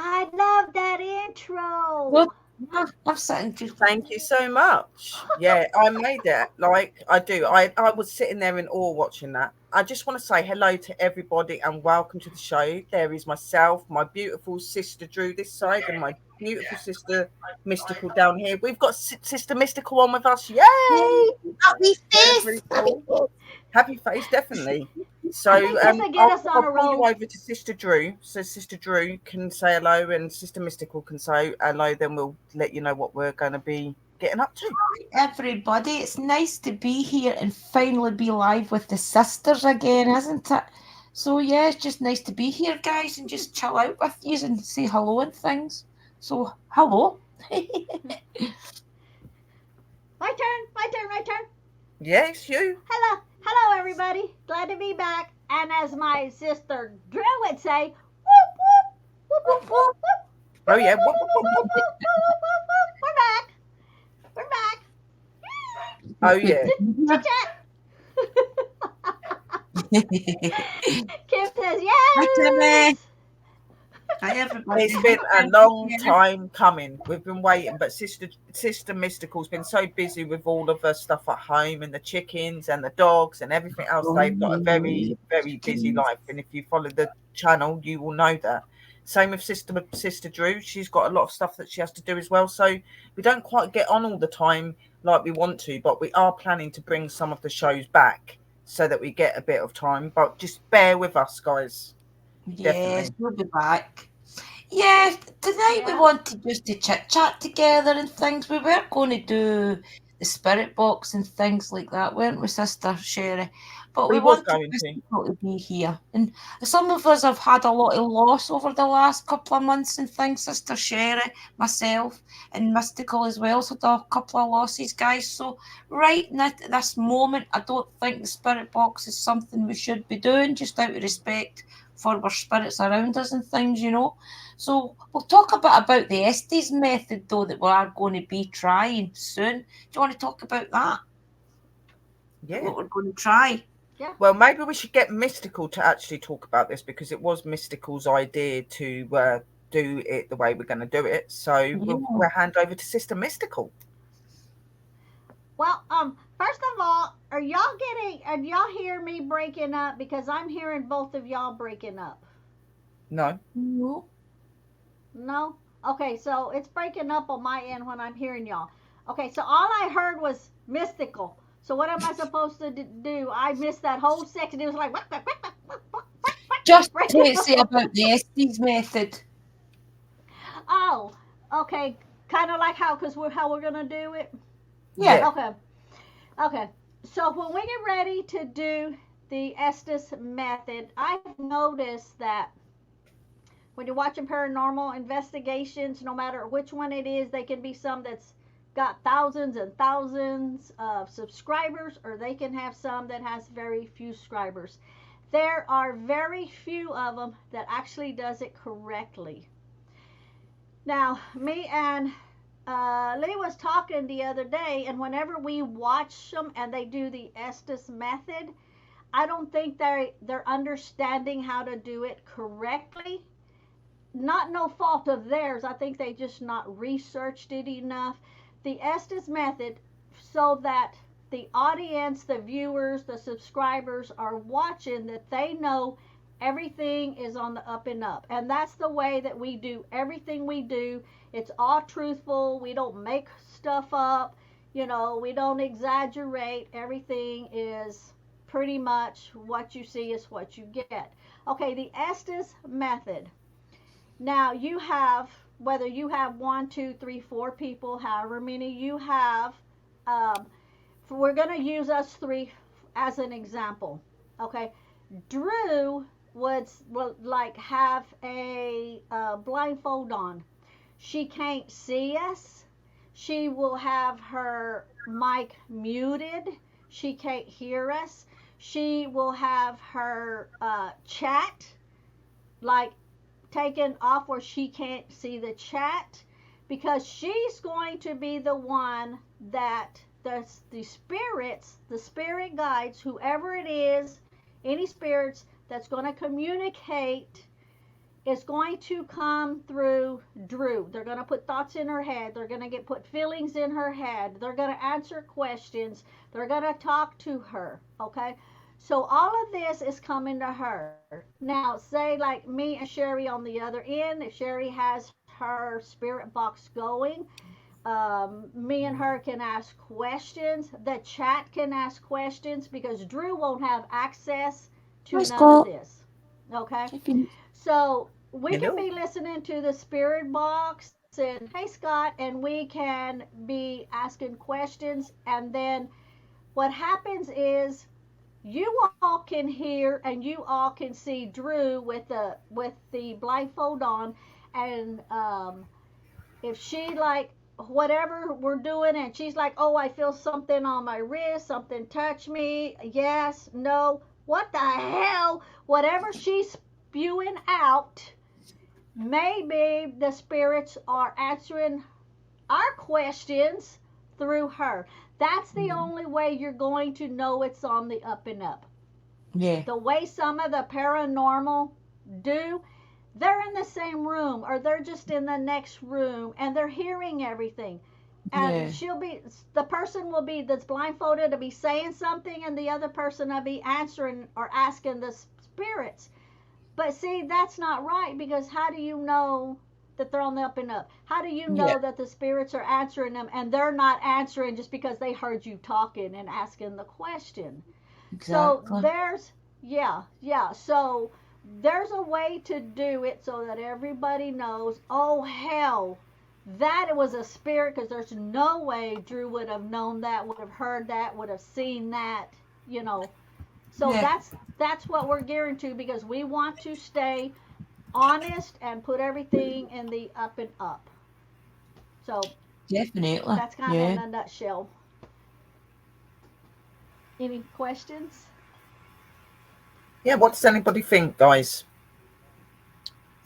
I love that Good. intro. I'm sitting just. Thank you so much. Yeah, I made it. Like I do. I was sitting there in awe watching that. I just want to say hello to everybody and welcome to the show. There is myself, my beautiful sister Drew this side, and my beautiful sister Mystical down here. We've got Sister Mystical on with us. Yay! Happy Very, face. very cool. Happy face, definitely. So I think this will get us on I'll a pull you roll. over to Sister Drew. So Sister Drew can say hello and Sister Mystical can say hello. Then we'll let you know what we're going to be getting up to. Everybody, it's nice to be here and finally be live with the sisters again, isn't it? So yeah, it's just nice to be here, guys, and just chill out with you and say hello and things. So hello. My turn, my turn, my turn. Yes, you. Hello, hello, everybody. Glad to be back. And as my sister Drew would say, whoop, whoop, whoop, whoop, whoop, whoop, Oh whoop, yeah. whoop, whoop, whoop, whoop, whoop, whoop, whoop, whoop. We're back. We're back. Oh yeah. Chit chat. Kim says Hi, Timmy. yes. Hi, everybody. It's Hi, been a Tim. long Yeah. time coming. We've been waiting, but Sister Mystical's been so busy with all of her stuff at home and the chickens and the dogs and everything else. Oh, They've got a very, very busy chickens. life. And if you follow the channel, you will know that. Same with Sister Drew. She's got a lot of stuff that she has to do as well. So we don't quite get on all the time like we want to, but we are planning to bring some of the shows back so that we get a bit of time. But just bear with us, guys. Yes, Definitely. we'll be back. Yeah, tonight we Yeah. wanted just to chit chat together and things. We were going to do the spirit box and things like that, weren't we, Sister Sherry? But we We was wanted going to. Mystical to be here. And some of us have had a lot of loss over the last couple of months and things. Sister Sherry, myself, and Mystical as well. So there are a couple of losses, guys. So right now, at this moment, I don't think the spirit box is something we should be doing, just out of respect for our spirits around us and things, you know. So we'll talk a bit about the Estes method though that we are going to be trying soon. Do you want to talk about that? Yeah. What we're going to try? Yeah. Well, maybe we should get Mystical to actually talk about this because it was Mystical's idea to do it the way we're going to do it. So Yeah. we'll hand over to Sister Mystical. Well, first of all, are y'all hear me breaking up? Because I'm hearing both of y'all breaking up. No. No. No? Okay, so it's breaking up on my end when I'm hearing y'all. Okay, so all I heard was mystical. So what am I supposed to do? I missed that whole section. It was like, Just to say what? about the Estes method. Oh, okay. Kind of like how we're gonna do it. Yeah. Yeah. Okay, okay. So when we get ready to do the Estes method, I've noticed that when you're watching paranormal investigations, no matter which one it is, they can be some that's got thousands and thousands of subscribers, or they can have some that has very few subscribers. There are very few of them that actually does it correctly. Now, me and Lee was talking the other day, and whenever we watch them and they do the Estes method, I don't think they're understanding how to do it correctly. Not no fault of theirs. I think they just not researched it enough. The Estes method, so that the audience, the viewers, the subscribers are watching, that they know everything is on the up and up. And that's the way that we do everything we do. It's all truthful. We don't make stuff up. We don't exaggerate. Everything is pretty much what you see is what you get. Okay, the Estes method. Now you have, whether you have one, two, three, four people, however many you have, um, we're going to use us three as an example. Okay, Drew would like have a blindfold on. She can't see us. She will have her mic muted. She can't hear us. She will have her chat like taken off where she can't see the chat, because she's going to be the one that the spirits, the spirit guides, whoever it is, any spirits that's going to communicate is going to come through Drew. They're going to put thoughts in her head. They're going to put feelings in her head. They're going to answer questions. They're going to talk to her. Okay. So all of this is coming to her. Now, say like me and Sherry on the other end, if Sherry has her spirit box going, me and her can ask questions. The chat can ask questions because Drew won't have access to Hi, none of Scott. this. Okay? If you- So we can Hello. be listening to the spirit box and hey Scott, and we can be asking questions, and then what happens is you all can hear and you all can see Drew with the blindfold on, and if she like whatever we're doing and she's like, oh, I feel something on my wrist, something touch me, yes, no, what the hell, whatever she's spewing out, maybe the spirits are answering our questions through her. That's the only way you're going to know it's on the up and up. Yeah. The way some of the paranormal do, they're in the same room or they're just in the next room and they're hearing everything. And Yeah. the person will be that's blindfolded to be saying something and the other person will be answering or asking the spirits. But see, that's not right because how do you know that they're on the up and up? How do you Yeah. know that the spirits are answering them and they're not answering just because they heard you talking and asking the question? So Exactly. so there's a way to do it so that everybody knows, oh hell, that it was a spirit because there's no way Drew would have known that, would have heard that, would have seen that, you know. So Yeah. that's what we're gearing to because we want to stay honest and put everything in the up and up. So Definitely. that's kind of in Yeah. a nutshell. Any questions? Yeah, what does anybody think, guys?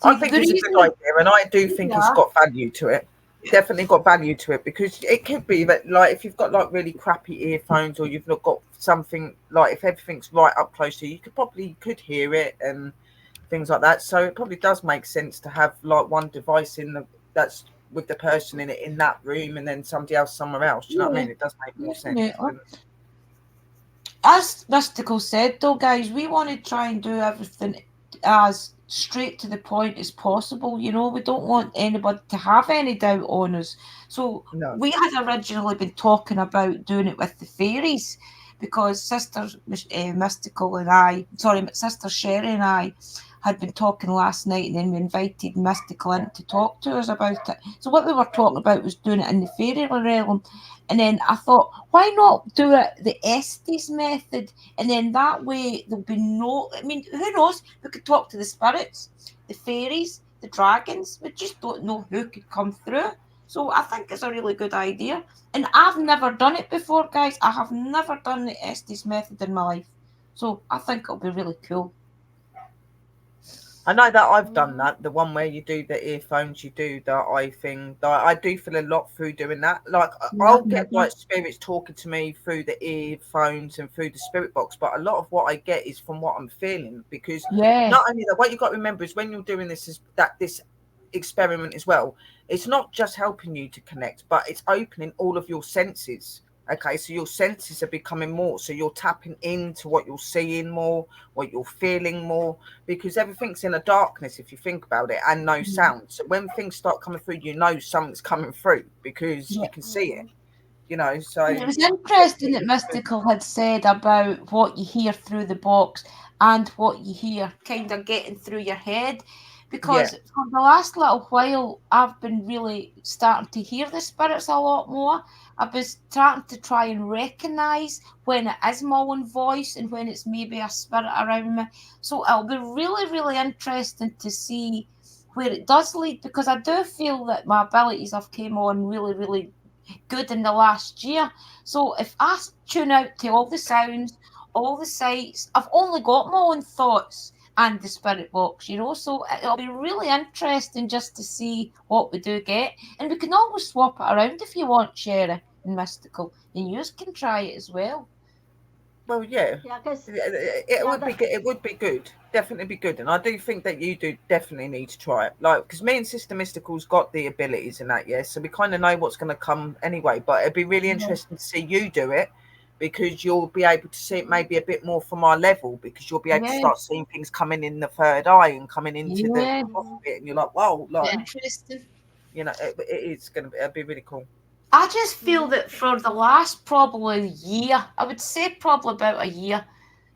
I See, think the it's a good reason, idea, and I do think it's yeah, got value to it. Definitely got value to it because it could be that, like, if you've got like really crappy earphones, or you've not got something like if everything's right up close to you, you could hear it and things like that. So it probably does make sense to have like one device in the that's with the person in it in that room, and then somebody else somewhere else. Do you know what I yeah, mean? It does make more sense. definitely. As Mystical said, though, guys, we want to try and do everything as straight to the point as possible. You know, we don't want anybody to have any doubt on us. So No, we had originally been talking about doing it with the fairies because Mystical and I, sorry, Sister Sherry and I had been talking last night, and then we invited Mystical in to talk to us about it. So what we were talking about was doing it in the fairy realm. And then I thought, why not do it the Estes method? And then that way there'll be no, I mean, who knows? We could talk to the spirits, the fairies, the dragons. We just don't know who could come through. So I think it's a really good idea. And I've never done it before, guys. I have never done the Estes method in my life. So I think it'll be really cool. I know that I've done Mm-hmm. that. The one where you do the earphones, you do the eye thing. I do feel a lot through doing that. Like Yeah, I'll I've get never. like spirits talking to me through the earphones and through the spirit box, but a lot of what I get is from what I'm feeling. Because Yeah. not only that, what you got to remember is when you're doing this is that this experiment as well. It's not just helping you to connect, but it's opening all of your senses. Okay, so your senses are becoming more. So you're tapping into what you're seeing more, what you're feeling more, because everything's in a darkness if you think about it, and no sound. So when things start coming through, you know something's coming through because Yeah. you can see it. Mm-hmm. You know, so And it was it's interesting that good. Mystical had said about what you hear through the box and what you hear kind of getting through your head. Yeah, Because for the last little while, I've been really starting to hear the spirits a lot more. I've been starting to try and recognise when it is my own voice and when it's maybe a spirit around me. So it'll be really, really interesting to see where it does lead, because I do feel that my abilities have came on really, really good in the last year. So if I tune out to all the sounds, all the sights, I've only got my own thoughts and the spirit box, you know. So it'll be really interesting just to see what we do get. And we can always swap it around if you want, Sherry and Mystical. And you can try it as well. Well, yeah. Yeah, because It would be good. It would be good. Definitely be good. And I do think that you do definitely need to try it. Like, because me and Sister Mystical's got the abilities in that, yeah. So we kind of know what's going to come anyway. But it'd be really interesting to see you do it, because you'll be able to see it maybe a bit more from our level, because you'll be able to Yeah, start seeing things coming in the third eye and coming into the yeah, bit, and you're like, whoa, like, interesting. you know, it is going to be, it'd be really cool. I just feel that for the last probably year, I would say probably about a year,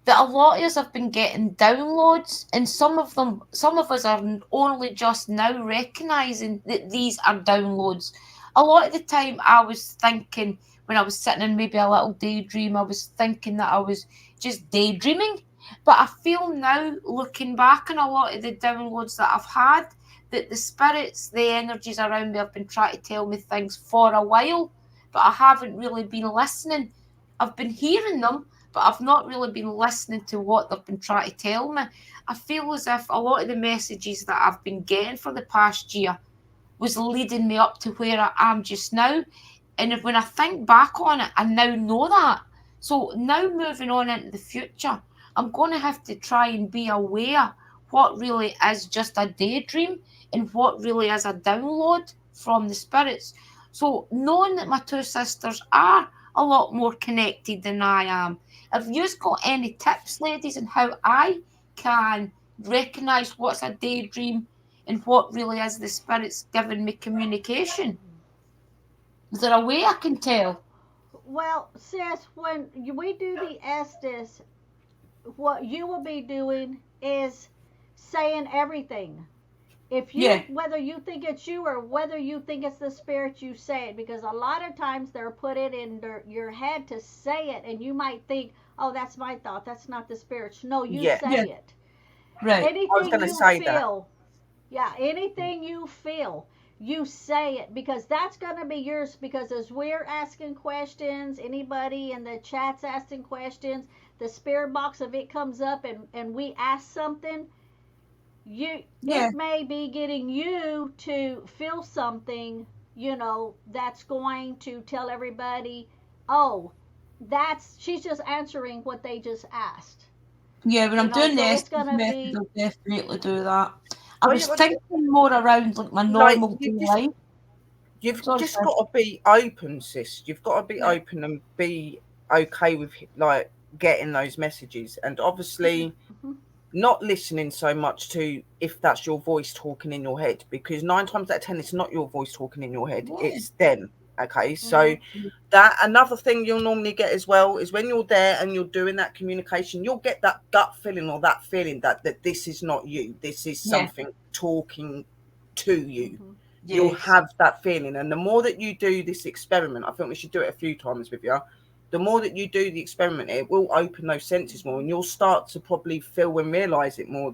that a lot of us have been getting downloads, and some of us are only just now recognizing that these are downloads. A lot of the time, I was thinking when I was sitting in maybe a little daydream, I was thinking that I was just daydreaming. But I feel now, looking back on a lot of the downloads that I've had, that the spirits, the energies around me have been trying to tell me things for a while, but I haven't really been listening. I've been hearing them, but I've not really been listening to what they've been trying to tell me. I feel as if a lot of the messages that I've been getting for the past year was leading me up to where I am just now. And when I think back on it, I now know that. So now moving on into the future, I'm going to have to try and be aware what really is just a daydream and what really is a download from the spirits. So knowing that my two sisters are a lot more connected than I am, have you got any tips, ladies, on how I can recognise what's a daydream and what really is the spirits giving me communication? Is there a way I can tell? well, sis, when we do the Estes, what you will be doing is saying everything. If you, Yeah, whether you think it's you or whether you think it's the spirit, you say it, because a lot of times they're put it in your head to say it, and you might think, oh, that's my thought, that's not the spirit's. No, you Yeah, say yeah, it. right. I was Anything going to you say that. feel, yeah, anything you feel, you say it, because that's going to be yours. Because as we're asking questions, anybody in the chat's asking questions, the spirit box, if it comes up and we ask something, you, Yeah, it may be getting you to feel something, that's going to tell everybody, oh, that's, she's just answering what they just asked. yeah. When I'm doing the So it's Estes going to method, be, I'll definitely do that. I Well, was thinking more around like my like normal day life. you've Sorry, just sorry. got to be open, sis. You've got to be Right. open and be okay with like getting those messages, and obviously mhm, not listening so much to if that's your voice talking in your head, because 9 times out of 10 it's not your voice talking in your head, Yeah. it's them. Okay, so mhm, that another thing you'll normally get as well is when you're there and you're doing that communication, you'll get that gut feeling or that feeling that this is not you, this is Yeah. something talking to you. mhm, You'll Yes. have that feeling, and the more that you do this experiment, I think we should do it a few times with you. The more that you do the experiment, it will open those senses more, and you'll start to probably feel and realize it more,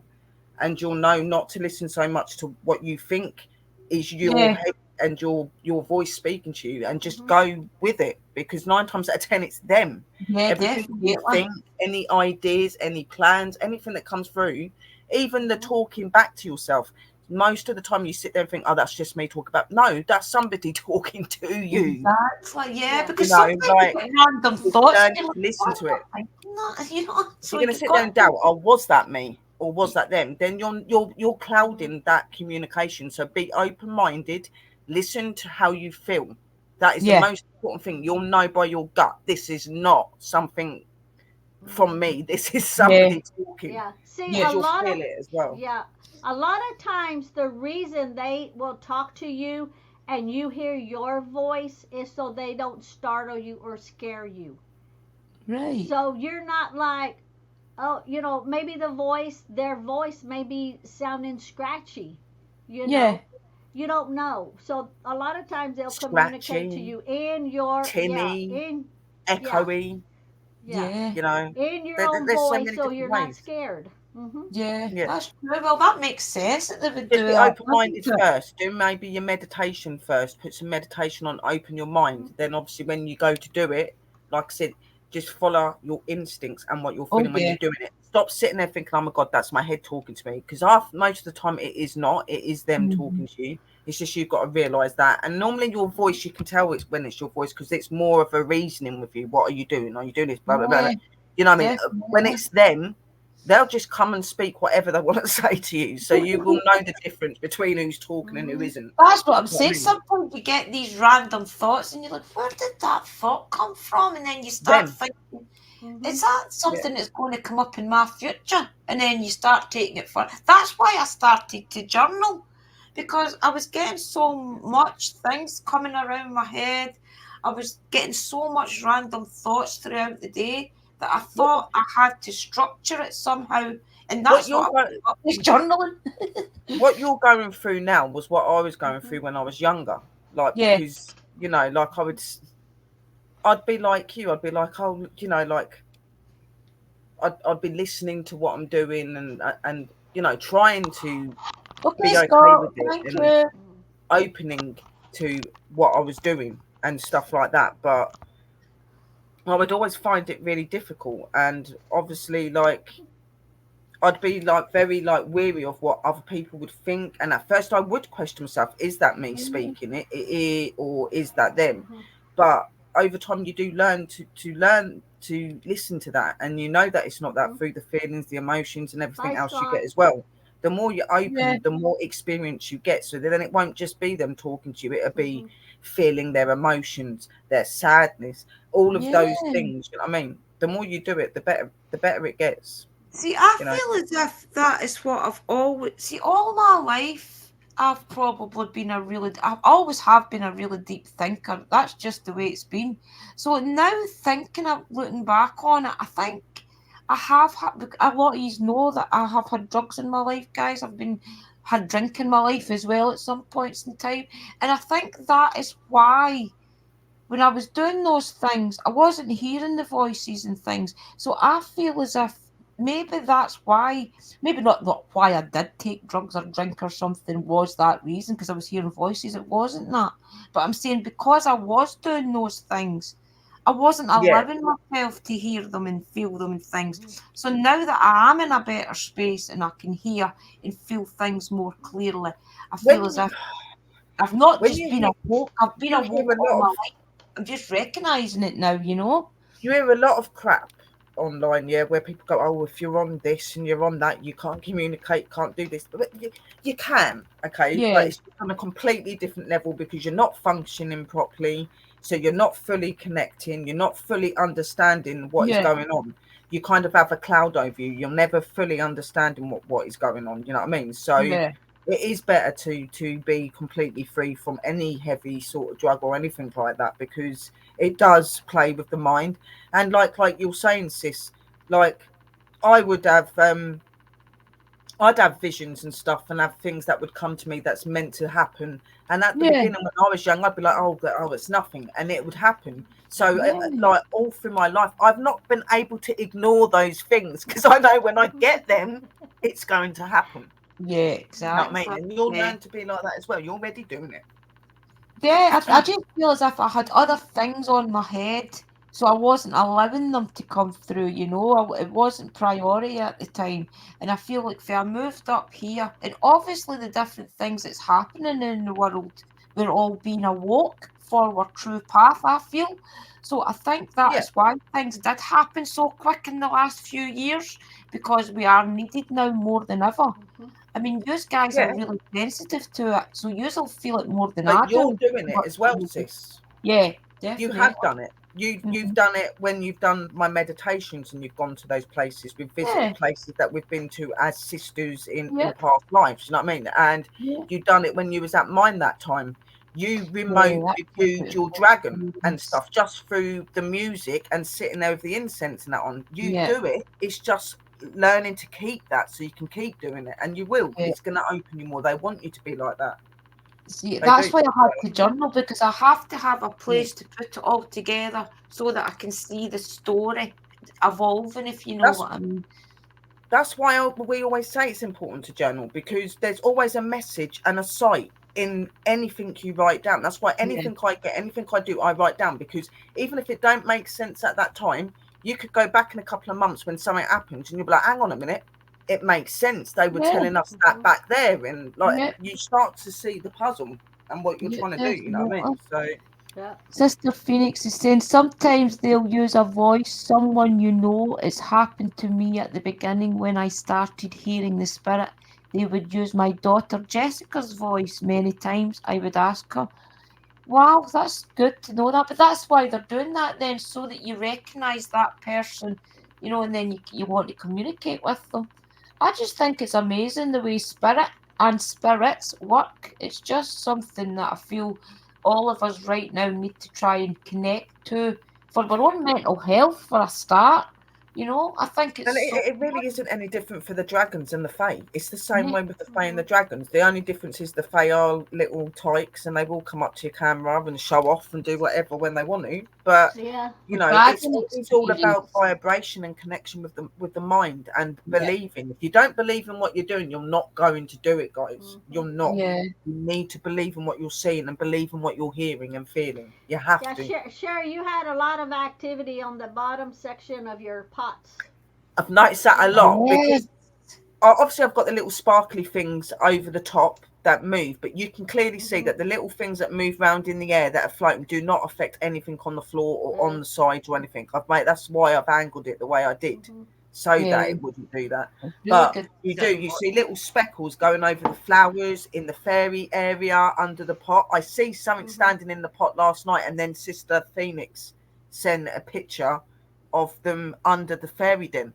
and you'll know not to listen so much to what you think is your Yeah. head and your voice speaking to you, and just mhm, go with it, because 9 times out of 10 it's them. Yeah. Everything you Definitely. think, any ideas, any plans, anything that comes through, even the mhm. talking back to yourself, most of the time you sit there and think, oh, that's just me talking about, no, that's somebody talking to you. Exactly. Yeah. Yeah. You Because know, sometimes you like, get random it's thoughts. And learning you're like, to listen what to am it. I thinking that? You know. If So you're going to you've sit there got and to. doubt, oh, was that me or was that them? Then you're Mhm. clouding that communication. So be open minded. Listen to how you feel. That is the Yeah. most important thing. You'll know by your gut. This is not something from Mhm. me. This is Yeah. somebody talking, Yeah. See, Yeah. because you'll feel it as well. yeah, a lot of times the reason they will talk to you and you hear your voice is so they don't startle you or scare you. Right. So you're not like, oh, maybe their voice may be sounding scratchy, you Yeah. know. You don't know. So a lot of times they'll communicate to Scratchy, you in your, yeah, tinny, yeah, echoey. yeah, Yeah. You know, in your own there's so voice, many so different you're not ways. scared. Mhm. Yeah. Yeah. That's true. Well, that makes sense that they would do Just be that, open minded doesn't it? first. Do maybe your meditation first. Put some meditation on, open your mind. Mhm. Then, obviously, when you go to do it, like I said, just follow your instincts and what you're Oh feeling when yeah. you're doing it. Stop sitting there thinking, oh my God, that's my head talking to me. Because most of the time, it is not. It is them Mhm. talking to you. It's just you've got to realize that. And normally, your voice, you can tell it's when it's your voice, because it's more of a reasoning with you. What are you doing? Are you doing this? Blah, blah, blah, blah. Yeah. You know what I mean? Definitely. When it's them, they'll just come and speak whatever they want to say to you. So you will know the difference between who's talking and who isn't. That's what I'm You know what I saying. mean? Sometimes you get these random thoughts, and you're like, "Where did that thought come from?" And then you start Them. thinking, Mhm. "Is that something that's going to come up in my future?" And then you start taking it for. That's why I started to journal, because I was getting so much things coming around my head. I was getting so much random thoughts throughout the day that I What, thought I had to structure it somehow, and what that's you're what I going, was journaling. what you're going through now was what I was going Mhm. through when I was younger. Like, Yeah, because, you know, like I'd be like you. I'd be like, oh, you know, like I'd be listening to what I'm doing and you know, trying to okay, be okay Scott. with it Thank and you. opening to what I was doing and stuff like that. But I would always find it really difficult. And obviously, like, I'd be like very like weary of what other people would think. And at first, I would question myself: is that me speaking it, or is that them? Mhm. But over time, you do learn to listen to that, and you know that it's not that Mhm. through the feelings, the emotions, and everything Bye, else you get Scott. as well. The more you Yeah, open, the more experience you get. So then it won't just be them talking to you; it'll be Mhm. feeling their emotions, their sadness, all of those yeah. things. You know what I mean? The more you do it, the better. The better it gets. See, I You know. feel as if that is what I've always see all my life. I've probably been I've always have been a really deep thinker. That's just the way it's been. So now thinking of looking back on it, I think I have had a lot of you know that I have had drugs in my life, guys. I've been had drink in my life as well at some points in time, and I think that is why when I was doing those things, I wasn't hearing the voices and things. So I feel as if maybe that's why, maybe not why I did take drugs or drink or something was that reason because I was hearing voices. It wasn't that. But I'm saying because I was doing those things, I wasn't Yeah. allowing myself to hear them and feel them and things. So now that I am in a better space and I can hear and feel things more clearly, I feel as When if I've not when just been awoke, I've been you hear awoke a all lot my of life. I'm just recognizing it now, you know? you hear a lot of crap online, yeah, where people go, oh, if you're on this and you're on that, you can't communicate, can't do this. But you can, okay, Yeah, but it's on a completely different level because you're not functioning properly, so you're not fully connecting, you're not fully understanding what is yeah, going on. You kind of have a cloud over you. You're never fully understanding what is going on. You know what I mean? So yeah, it is better to be completely free from any heavy sort of drug or anything like that because it does play with the mind. And like you're saying, sis, like I would have I'd have visions and stuff and have things that would come to me that's meant to happen. And at the yeah, beginning, when I was young, I'd be like, oh, it's nothing. And it would happen. So, yeah, like, all through my life, I've not been able to ignore those things because I know when I get them, it's going to happen. yeah, You know what I mean? exactly. And you'll Yeah. learn to be like that as well. You're already doing it. Yeah, I just feel as if I had other things on my head, so I wasn't allowing them to come through, you know. It wasn't priority at the time. And I feel like if I moved up here, and obviously the different things that's happening in the world, we're all being awoke for our true path, I feel. So I think that Yeah. is why things did happen so quick in the last few years, because we are needed now more than ever. Mhm. I mean, you guys are Yeah. really sensitive to it, so you'll feel it more than But I you're do. doing it But as well, sis. yeah, You definitely. have done it. You've Mhm. done it when you've done my meditations and you've gone to those places. We've visited Yeah, places that we've been to as sisters in yeah, past lives. You know what I mean? And yeah. you've done it when you was at mine that time. You Yeah, remote that's a reviewed your beautiful dragon and experience. stuff just through the music and sitting there with the incense and that on. You Yeah, do it. It's just learning to keep that so you can keep doing it, and you will. yeah. It's going to open you more. They want you to be like that. See, They do. that's why I had to journal because I have to have a Mm. place to put it all together so that I can see the story evolving, if you know That's what I mean. That's why we always say it's important to journal because there's always a message and a sight in anything you write down. That's why Yeah, anything I get, anything I do, I write down because even if it don't make sense at that time, you could go back in a couple of months when something happens and you'll be like, hang on a minute, it makes sense. They were yeah, telling us that back there, and like yeah, you start to see the puzzle and what you're yeah, trying to do. You know what I mean? definitely. So Yeah. Sister Phoenix is saying sometimes they'll use a voice, someone you know. It's happened to me at the beginning when I started hearing the spirit. They would use my daughter Jessica's voice many times. I would ask her, wow, that's good to know that. But that's why they're doing that then, so that you recognise that person, and then you want to communicate with them. I just think it's amazing the way spirit and spirits work. It's just something that I feel all of us right now need to try and connect to for our own mental health for a start. I think And it's so it really isn't any different for the dragons and the fae. It's the same yeah. way with the fae and the dragons. The only difference is the fae are little tykes and they will come up to your camera and show off and do whatever when they want to. But Yeah. you The know, dragon it's all about experience. vibration and connection with the mind and Yeah. believing. If you don't believe in what you're doing, you're not going to do it, guys. You're not. Yeah. You need to believe in what you're seeing and believe in what you're hearing and feeling. You have Yeah, to. Sherry, you had a lot of activity on the bottom section of your pots. I've noticed that a lot Yes. because obviously I've got the little sparkly things over the top that move, but you can clearly see that the little things that move around in the air that are floating do not affect anything on the floor or on the sides or anything. That's why I've angled it the way I did, so that Yeah. it wouldn't do that. Really But good. you see little speckles going over the flowers in the fairy area under the pot. I see something standing in the pot last night, and then Sister Phoenix sent a picture of them under the fairy den,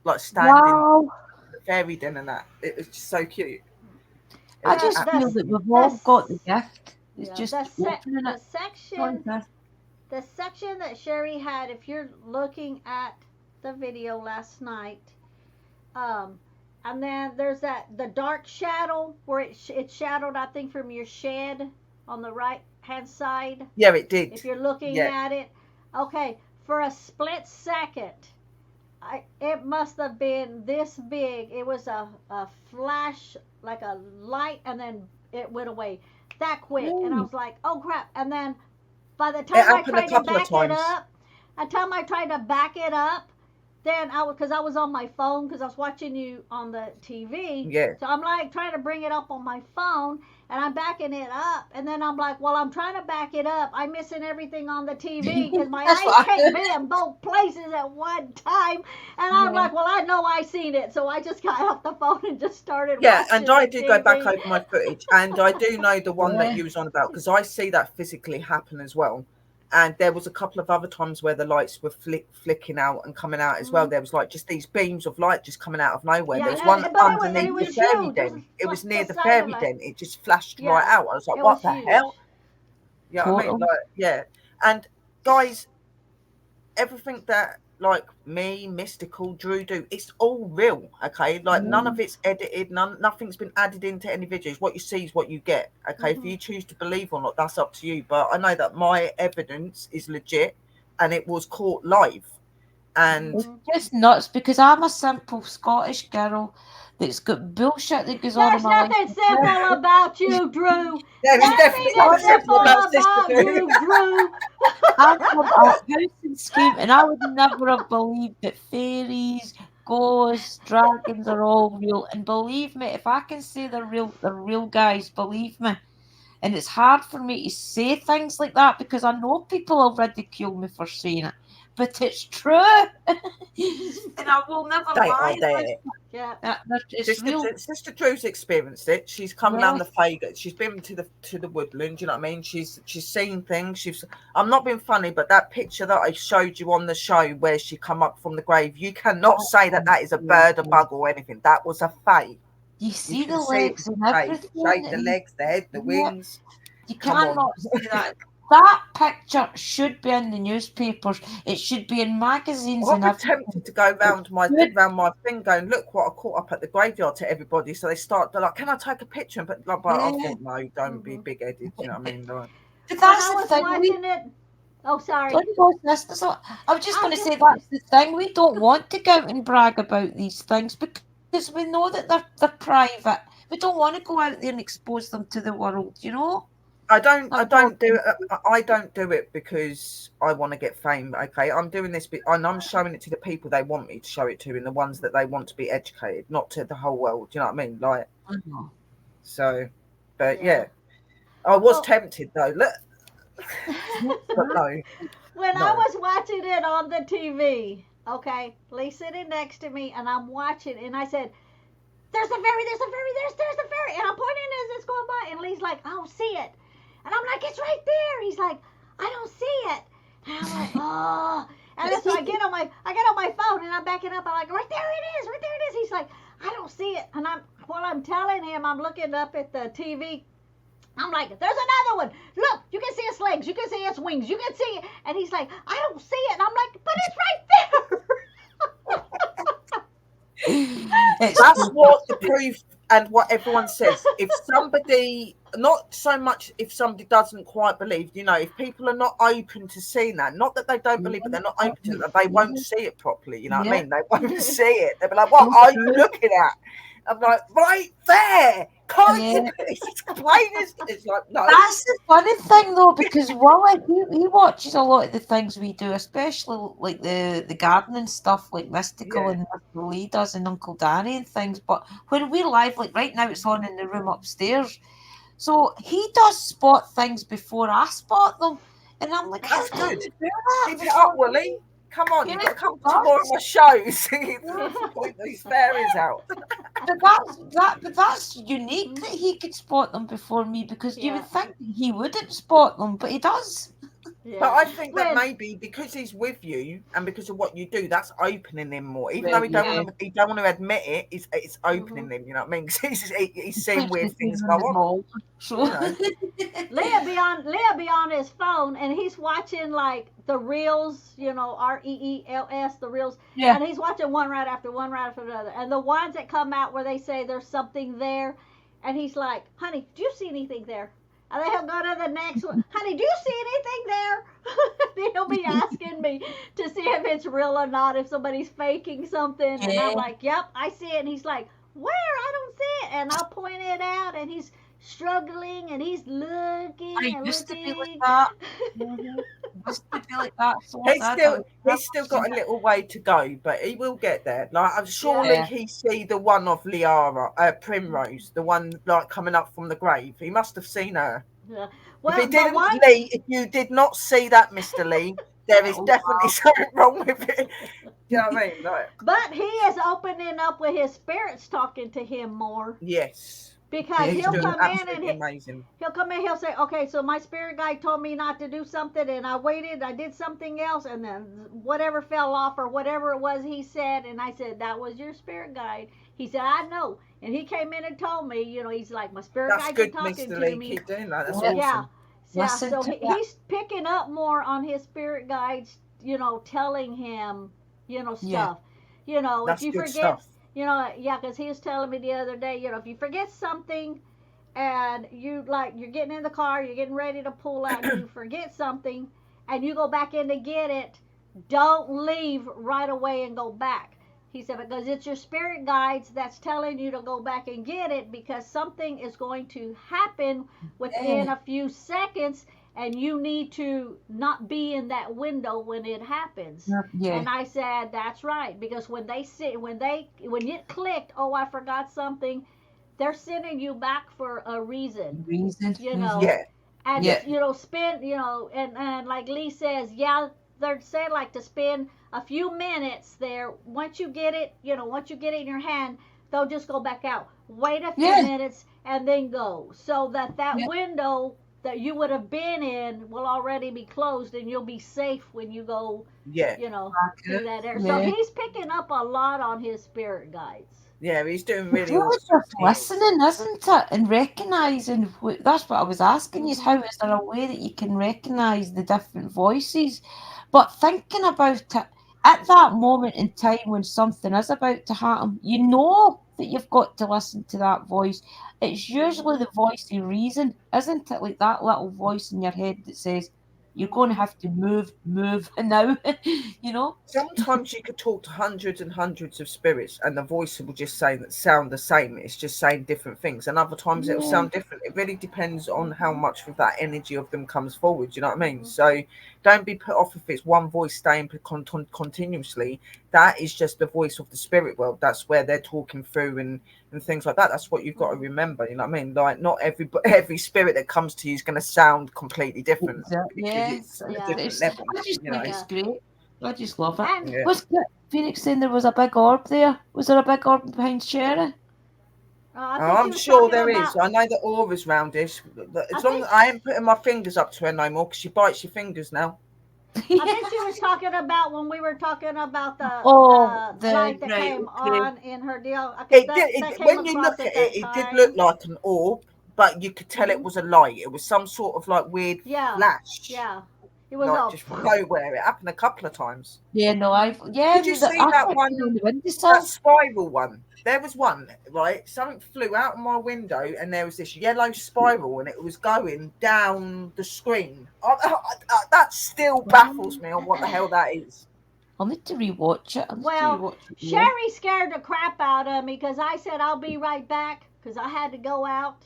like standing Wow. the fairy den and that. It was just so cute. It I was just feel That's that we've all got the that's gift. It's yeah. just opening The it. Go on, section Beth. the section that Sherry had. If you're looking at the video last night, um, and then there's the dark shadow where it's shadowed. I think from your shed on the right hand side. Yeah, it did. If you're looking Yeah. at it, okay. For a split second, it must have been this big. It was a flash, like a light, and then it went away that quick. And I Really? was like, oh crap. And then by the It time I happened a tried to couple of back it times. up, then because I was on my phone because I was watching you on the TV. Yeah. So I'm like trying to bring it up on my phone and I'm backing it up. And then I'm like, well, I'm trying to back it up. I'm missing everything on the TV because my That's eyes what I can't do. be in both places at one time. And I'm Yeah. like, well, I know I seen it. So I just got off the phone and just started Yeah, watching and I the do go back TV. over my footage, and I do know the one that Yeah. you was on about because I see that physically happen as well. And there was a couple of other times where the lights were flicking out and coming out as well. There was like just these beams of light just coming out of nowhere. There Yeah, was one but it underneath the was fairy huge. It was den. It was near the the size of fairy a, den. It just flashed right yeah, out. I was like, it what was the huge. hell? Yeah, I mean, Total. like, yeah. And guys, everything that like me, Mystical, Drew do, it's all real. Okay, like none of it's edited, nothing's been added into any videos. What you see is what you get. Okay, if you choose to believe or not, that's up to you. But I know that my evidence is legit and it was caught live. And It's just nuts because I'm a simple Scottish girl that's got bullshit that goes on in There's my life. nothing simple about you, Drew. there is Nothing definitely is nothing simple simple about Sister about Drew. you, Drew. I'm from a house and scheme, and I would never have believed that fairies, ghosts, dragons are all real. And believe me, if I can say they're real guys, believe me. And it's hard for me to say things like that because I know people will ridicule me for saying it, but it's true, and I will never They lie are about there. it. Yeah. It's real. Sister Drew's experienced it. She's come Yeah. around the Fago. She's been to the woodland. You know what I mean? She's seen things. I'm not being funny, but that picture that I showed you on the show where she come up from the grave, you cannot say that is a bird, a bug, or anything. That was a fae. You You see can the see it was legs and a fae. The everything, shape, the and legs, the head, the yeah, wings. you Come on. cannot say that. That picture should be in the newspapers. It should be in magazines I've and everything. attempted to go It's round my good. thing, going, look what I caught up at the graveyard to everybody. So they're like, can I take a picture? But like, I Yeah. thought, no, don't be big headed. You know what I mean? Like, But When that's I the was thing. watching it, oh, sorry. Don't go this. So I was just I going to just, say that's the thing. We don't want to go out and brag about these things because we know that they're private. We don't want to go out there and expose them to the world. I That's all. don't do it. I don't do it because I want to get fame. Okay, I'm doing this, and I'm showing it to the people they want me to show it to, and the ones that they want to be educated, not to the whole world. Do you know what I mean? Like, I know. so, but yeah. yeah, I was Oh, tempted though. Look, But no, When I no. was watching it on the TV, okay, Lee's sitting next to me, and I'm watching, and I said, "There's a fairy, there's a fairy, there's a fairy," and I'm pointing as it's going by, and Lee's like, "I don't see it," and I'm like, "It's right there." He's like, "I don't see it," and I'm like, "Oh," and then so I get on my phone, and I'm backing up. I'm like, "Right there it is, right there it is." He's like, "I don't see it," and while I'm telling him, I'm looking up at the TV. I'm like, "There's another one. Look, you can see its legs. You can see its wings. You can see it." And he's like, "I don't see it." And I'm like, "But it's right there." That's what the proof and what everyone says. If somebody, not so much if somebody doesn't quite believe, if people are not open to seeing that, not that they don't believe, but they're not open to it, they won't see it properly. You know what I mean? They won't see it. They'll be like, "What are you looking at?" I'm like, "Right there. Can't you? It's plain as it's like no." That's the funny thing though, because Wally he watches a lot of the things we do, especially like the gardening stuff, like Mystical and Mr. Lee does and Uncle Danny and things. But when we're live, like right now, it's on in the room upstairs. So he does spot things before I spot them, and I'm like, "How That's can good. you do that?" Keep it up, Willie. Come on, Yeah, you've got to come he to more of does. my shows. Point these fairies out. But that's unique that he could spot them before me, because you would think that he wouldn't spot them, but he does. But I think that When maybe because he's with you and because of what you do, that's opening him more. Even though Well, he don't want to admit it, it's opening him. You know what I mean? 'Cause he's seeing puts the weird fear things in go the on. mold. So You know, Leah be on his phone, and he's watching like the reels, REELS, the reels, yeah, and he's watching one right after another, and the ones that come out where they say there's something there, and he's like, "Honey, do you see anything there?" And then he'll go to the next one. "Honey, do you see anything there?" He'll be asking me to see if it's real or not, if somebody's faking something. And I'm yeah. like, "Yep, I see it." And he's like, "Where? I don't see it." And I'll point it out, and he's struggling, and he's looking I and used to be like looking. that. Mhm. Used to be like that so he's bad. I still would he's still never got a little way to go, but he will get there. Like I'm Yeah. surely he see the one of Liara, Primrose, the one like coming up from the grave. He must have seen her. Yeah. If he Well, the didn't, one, Lee, if you did not see that, Mr. Lee, there is definitely something wrong with it. Do you know what I mean? Like, but he is opening up with his spirits talking to him more, yes, because he's he'll doing come in and absolutely amazing. he'll say, "Okay, so my spirit guide told me not to do something, and I waited, I did something else, and then whatever fell off or whatever it was he said." And I said, "That was your spirit guide." He said, "I know." And he came in and told me, he's like, "My spirit That's guides are good, talking Mr. to Lee. me." Keep doing that. That's Yeah. awesome. Yeah, listen so to that. he's picking up more on his spirit guides, telling him, Yeah. stuff. If That's you good forget, stuff. yeah, because he was telling me the other day, if you forget something, and you're getting in the car, you're getting ready to pull out, and you forget something, and you go back in to get it, don't leave right away and go back. He said, because it's your spirit guides that's telling you to go back and get it, because something is going to happen within Yeah. a few seconds, and you need to not be in that window when it happens. Yeah. And I said, that's right, because when it clicked, "Oh, I forgot something," they're sending you back for a reason, Reason. you Mhm. know. Yeah, And yeah, Yeah. just, spend, and like Lee says, yeah, they're saying like to spend a few minutes there. Once you get it in your hand, they'll just go back out. Wait a few Yeah. minutes and then go, so that Yeah. window that you would have been in will already be closed, and you'll be safe when you go, yeah, through that area. So Yeah. he's picking up a lot on his spirit guides. yeah. He's doing It's really really awesome. just He is. listening, isn't it? And recognising. That's what I was asking you, is Hmm. how is there a way that you can recognise the different voices? But thinking about it, at that moment in time when something is about to happen, you know that you've got to listen to that voice. It's usually Hmm. the voice of reason, isn't it? Like that little voice in your head that says, you're going to Hmm. have to move now, you know? Sometimes you could talk to hundreds and hundreds of spirits, and the voice will just sound the same. It's just saying different things, and other times it'll Yeah. sound different. It really depends on how much of that energy of them comes forward. You know what I mean? Hmm. So don't be put off if it's one voice staying continuously. That is just the voice of the spirit world. That's where they're talking through and and things like that. That's what you've got to remember. You know what I mean? Like, not every spirit that comes to you is going to sound completely different because it's a different level. I just You think know? it's great. I just love it. And Yeah. Was Phoenix saying there was a big orb there? Was there a big orb behind Sherry? I Oh, think she I'm was sure talking there about, is. I know the aura's round this. I As long think as I ain't putting my fingers up to her no more because she bites your fingers now. I think she was talking about when we were talking about Oh, the light that right, came okay. on in her deal. It That did. came When you across look at at that it did look time. like an orb, but you could tell it was a light. It was some sort of like weird Yeah, flash, yeah. It was like all. just from nowhere. It happened a couple of times. Yeah, no, Did you see I that put one? it on the That windowsill. spiral one. There was one, right? Something flew out of my window, and there was this yellow spiral, and it was going down the screen. That still baffles me on what the hell that is. I'll need to rewatch it. Well, Yeah. Sherry scared the crap out of me because I said I'll be right back because I had to go out.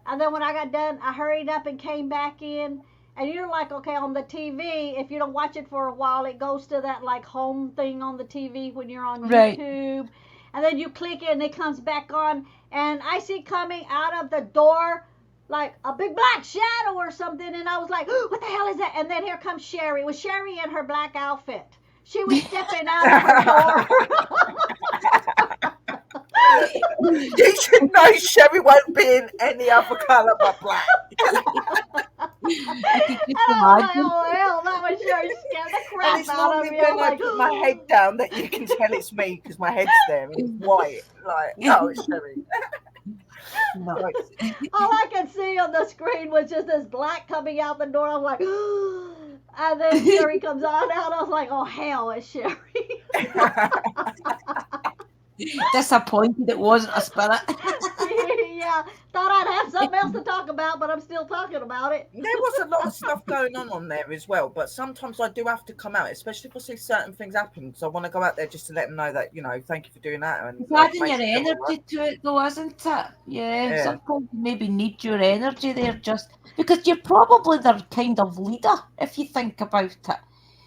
And then when I got done, I hurried up and came back in. And you're like, okay, on the TV, if you don't watch it for a while, it goes to that like home thing on the TV when you're on Right. YouTube. And then you click it and it comes back on. And I see coming out of the door like a big black shadow or something. And I was like, oh, what the hell is that? And then here comes Sherry. It was Sherry in her black outfit. She was stepping out of her door. You should know Sherry won't be in any other colour but black. I could just And I was like, imagine. oh hell, that was Sherry scared the And crap it's out of normally me. I when was I like, put my head down that you can tell it's me because my head's there and it's white. Like, oh, it's Sherry. No. Like, all I could see on the screen was just this black coming out the door. I was like, and then Sherry comes on out. I was like, oh hell, it's Sherry. Disappointed it wasn't a spirit. Yeah, thought I'd have something else to talk about, but I'm still talking about it. there was a lot of stuff going on there as well, but sometimes I do have to come out, especially if I see certain things happen, because I want to go out there just to let them know that, you know, thank you for doing that. And It's adding make your them feel all energy right. to it, though, isn't it? Yeah, Yeah. sometimes you maybe need your energy there just because you're probably their kind of leader, if you think about it.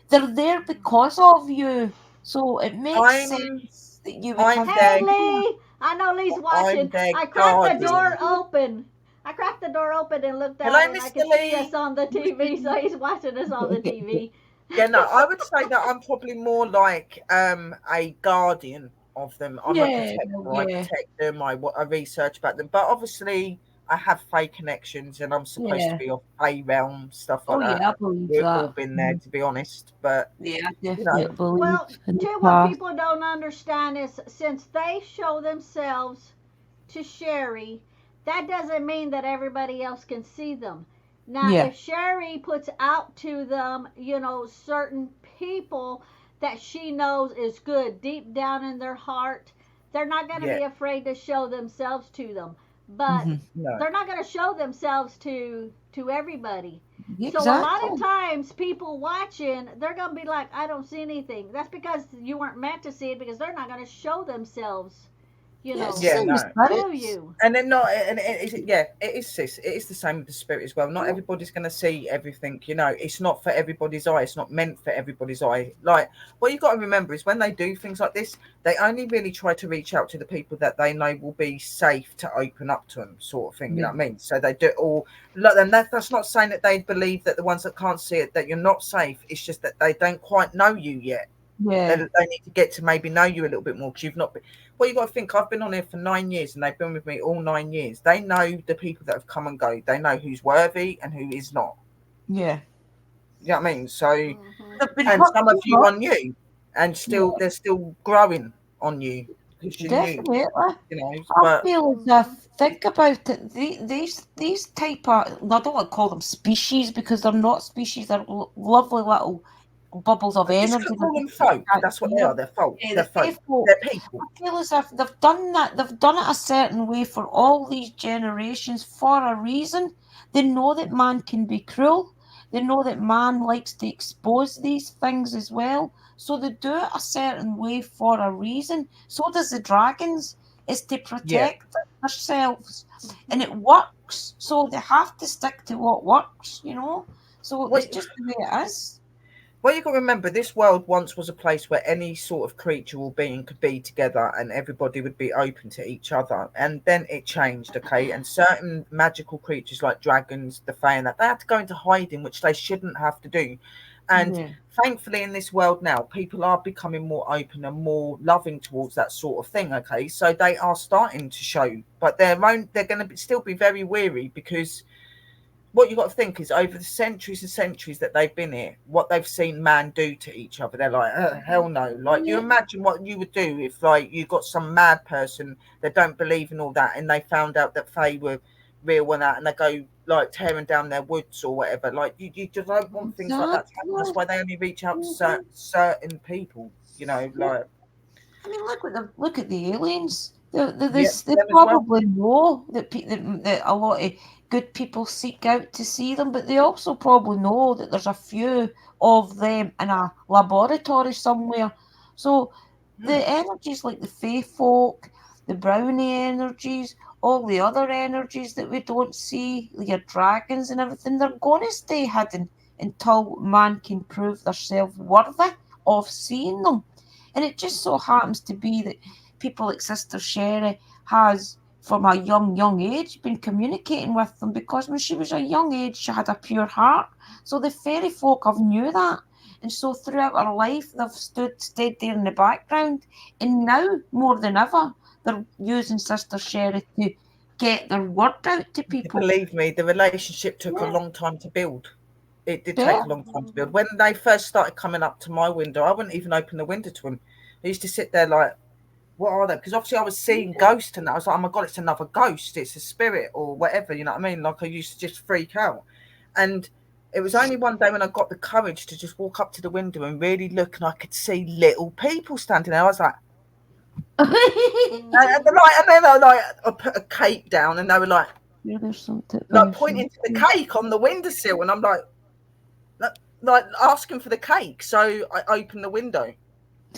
They're there because of you, so it makes I'm sense that you would I'm have. Hey there. Lee, I know Lee's I'm watching. their I cracked the guardian. door open. I cracked the door open and looked Hello, out, and I Mr. could see Lee. us on the TV. So he's watching us on the TV. Yeah, no, I would say that I'm probably more like a guardian of them. I'm a Yeah, protector. I yeah, protect them. I research about them. But obviously, I have fake connections, and I'm supposed to yeah. be of Fey realm stuff Oh like that. yeah, I believe We've all that. been there, to be honest. But Yeah, I you know, definitely believe Well, in the too, what past. people don't understand is since they show themselves to Sherry, that doesn't mean that everybody else can see them. Now, Yeah, if Sherry puts out to them, certain people that she knows is good deep down in their heart, they're not going to yeah, be afraid to show themselves to them. But no, they're not going to show themselves to everybody. So a lot exactly. of times people watching, they're going to be like, I don't see anything. That's because you weren't meant to see it because they're not going to show themselves, Yeah, it's the yeah, same no. with to spirits. you. And then not, and it is sis. It is the same with the spirit as well. Not Yeah. everybody's going to see everything. You know, it's not for everybody's eye. It's not meant for everybody's eye. Like, what you got to remember is when they do things like this, they only really try to reach out to the people that they know will be safe to open up to them, sort of thing. You know what I mean? So they do it all. Look, and that's not saying that they believe that the ones that can't see it that you're not safe. It's just that they don't quite know you yet. Yeah, They need to get to maybe know you a little bit more because you've not been. Well, you got to think. I've been on here for 9 years, and they've been with me all 9 years. They know the people that have come and go. They know who's worthy and who is not. yeah. You know what I mean? So, They've been and hurt some of too you much. on you, and Yeah, they're still growing on you because you're new. definitely. You know, I but feel as if, think about it, these type of, I don't want to call them species because they're not species, they're lovely little bubbles of I just energy. could call them folk. That's what they are. They're folk. Yeah, They're the folk. faithful. They're people. I feel as if they've done it a certain way for all these generations for a reason. They know that man can be cruel. They know that man likes to expose these things as well. So they do it a certain way for a reason. So does the dragons. It's to Yeah. protect themselves. And it works. So they have to stick to what works, So Well, it's just the way it is. Well, you got to remember, this world once was a place where any sort of creature or being could be together and everybody would be open to each other. And then it changed, okay? And certain magical creatures like dragons, the Fae, and that, they had to go into hiding, which they shouldn't have to do. And Yeah. thankfully, in this world now, people are becoming more open and more loving towards that sort of thing, okay? So they are starting to show, but they're going to still be very weary, because what you've got to think is, over the centuries and centuries that they've been here, what they've seen man do to each other, they're like, hell no. Like, you imagine what you would do if, like, you got some mad person that don't believe in all that, and they found out that Fae were real and that, and they go, like, tearing down their woods or whatever. Like, you just don't want things like that to happen. That's why they only reach out to certain people, you know, like. I mean, look at the aliens. They Yeah, probably know that a lot of good people seek out to see them, but they also probably know that there's a few of them in a laboratory somewhere. So the energies like the Fae folk, the brownie energies, all the other energies that we don't see, your dragons and everything, they're going to stay hidden until man can prove themselves worthy of seeing them. And it just so happens to be that people like Sister Sherry has, from a young age, been communicating with them, because when she was a young age, she had a pure heart. So the fairy folk have knew that. And so throughout her life, they've stayed there in the background. And now, more than ever, they're using Sister Sherry to get their word out to people. Believe me, the relationship took a long time to build. It did Yeah. take a long time to build. When they first started coming up to my window, I wouldn't even open the window to them. I used to sit there like, what are they? Because obviously I was seeing ghosts, and I was like, oh my God, it's another ghost. It's a spirit or whatever, you know what I mean? Like, I used to just freak out. And it was only one day when I got the courage to just walk up to the window and really look, and I could see little people standing there. I was like, and then I put a cake down, and they were like, there's something like pointing to the cake on the windowsill, and I'm like asking for the cake. So I opened the window,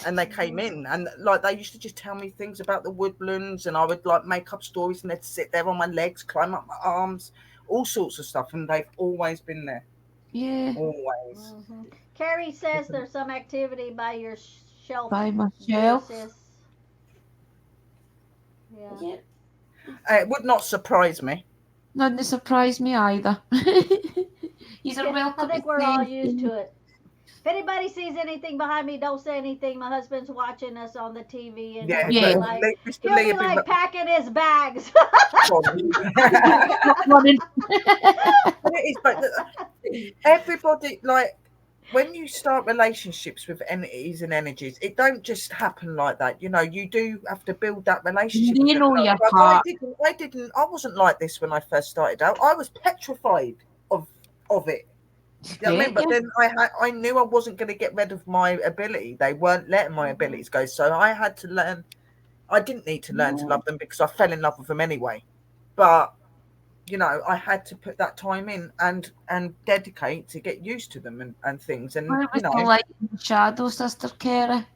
and they came in, and like they used to just tell me things about the woodlands, and I would like make up stories, and they'd sit there on my legs, climb up my arms, all sorts of stuff, and they've always been there. Yeah. Always. Carrie says there's some activity by your shelf. By my shelf. Yeah. It would not surprise me. Doesn't surprise me either. You're welcome. I think we're all used to it. If anybody sees anything behind me, don't say anything. My husband's watching us on the TV, and he'll be like packing his bags. But everybody, like, when you start relationships with entities and energies, it don't just happen like that. You know, you do have to build that relationship. You know your part. I wasn't like this when I first started out. I was petrified of it. You know what I mean? But then I knew I wasn't going to get rid of my ability. They weren't letting my abilities go. So I had to learn. I didn't need to learn to love them, because I fell in love with them anyway. But, you know, I had to put that time in and dedicate to get used to them and things. And, what was the light and the shadow, Sister Kara?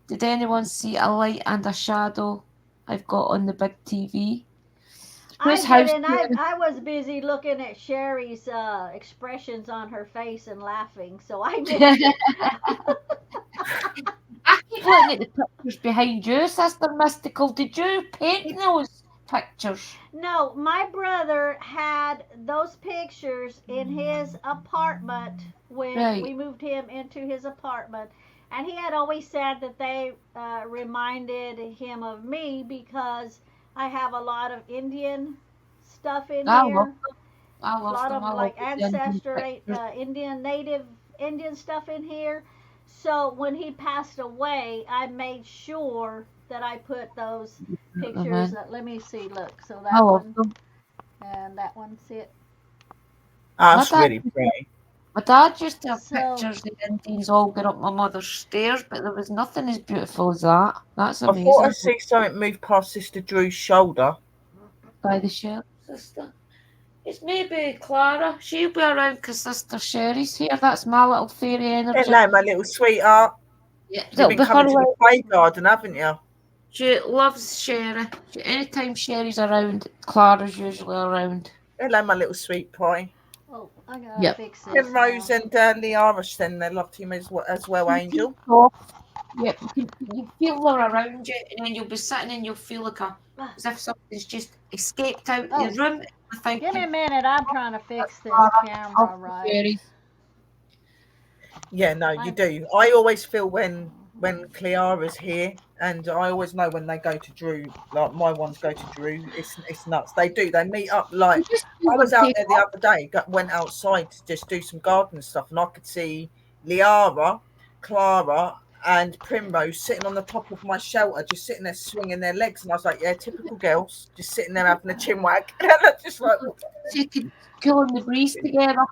Did anyone see a light and a shadow I've got on the big TV? I was busy looking at Sherry's expressions on her face and laughing, so I missed it. I keep looking at the pictures behind you, Sister Mystical. Did you paint those pictures? No, my brother had those pictures in his apartment when we moved him into his apartment. And he had always said that they reminded him of me, because I have a lot of Indian stuff in here. A lot of like ancestry, native Indian stuff in here. So when he passed away, I made sure that I put those pictures. Let me see. Look, so that one and that one's it. That's really pretty. My dad used to have pictures of the Indians all going up my mother's stairs, but there was nothing as beautiful as that. That's amazing. I thought I see something move past Sister Drew's shoulder. By the shelf, Sister. It's maybe Clara. She'll be around because Sister Sherry's here. That's my little fairy energy. Hello, my little sweetheart. Yeah, you've been coming to the play garden, haven't you? She loves Sherry. Anytime Sherry's around, Clara's usually around. Hello, my little sweet pie. Oh, I gotta Yep. fix this Primrose now. and Liara send their love to you as well, Angel. Yep, you feel her around you, and then you'll be sitting and you'll feel like as if something's just escaped out the room. Give me a minute. I'm trying to fix this camera right. Fairies. Yeah, no, you do. I always feel when Cleara's here, and I always know when they go to Drew. Like my ones go to Drew. It's nuts. They do. They meet up. Like I was out there the other day. Went outside to just do some garden stuff, and I could see Liara, Clara, and Primrose sitting on the top of my shelter, just sitting there swinging their legs, and I was like, "Yeah, typical girls, just sitting there having a chin wag." And I'm just like, taking cooling the breeze together.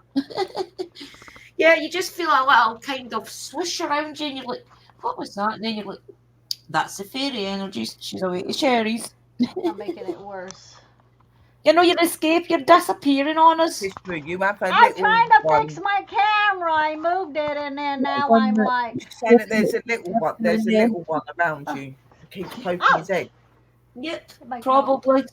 Yeah, you just feel a little kind of swish around you, and you're like, "What was that?" And then you're like, "That's the fairy energies. She's away to Sherry's." I'm making it worse. You know, you're escape. You're disappearing on us. It's true. You have a I'm little trying to one. fix my camera. I moved it, and then now I'm like. You're saying that there's a little one. There's a little one around you who keeps poking his head. Yep, probably.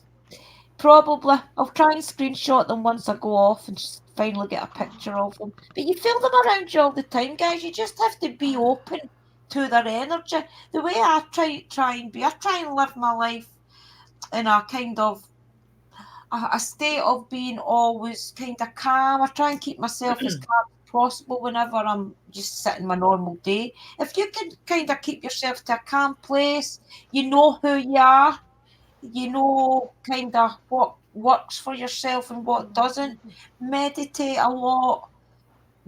Probably. I'll try and screenshot them once I go off and just finally get a picture of them. But you feel them around you all the time, guys. You just have to be open to their energy. The way I try and live my life in a kind of a state of being always kind of calm. I try and keep myself as calm as possible whenever I'm just sitting my normal day. If you can kind of keep yourself to a calm place, you know who you are. You know kind of what works for yourself and what doesn't. Meditate a lot.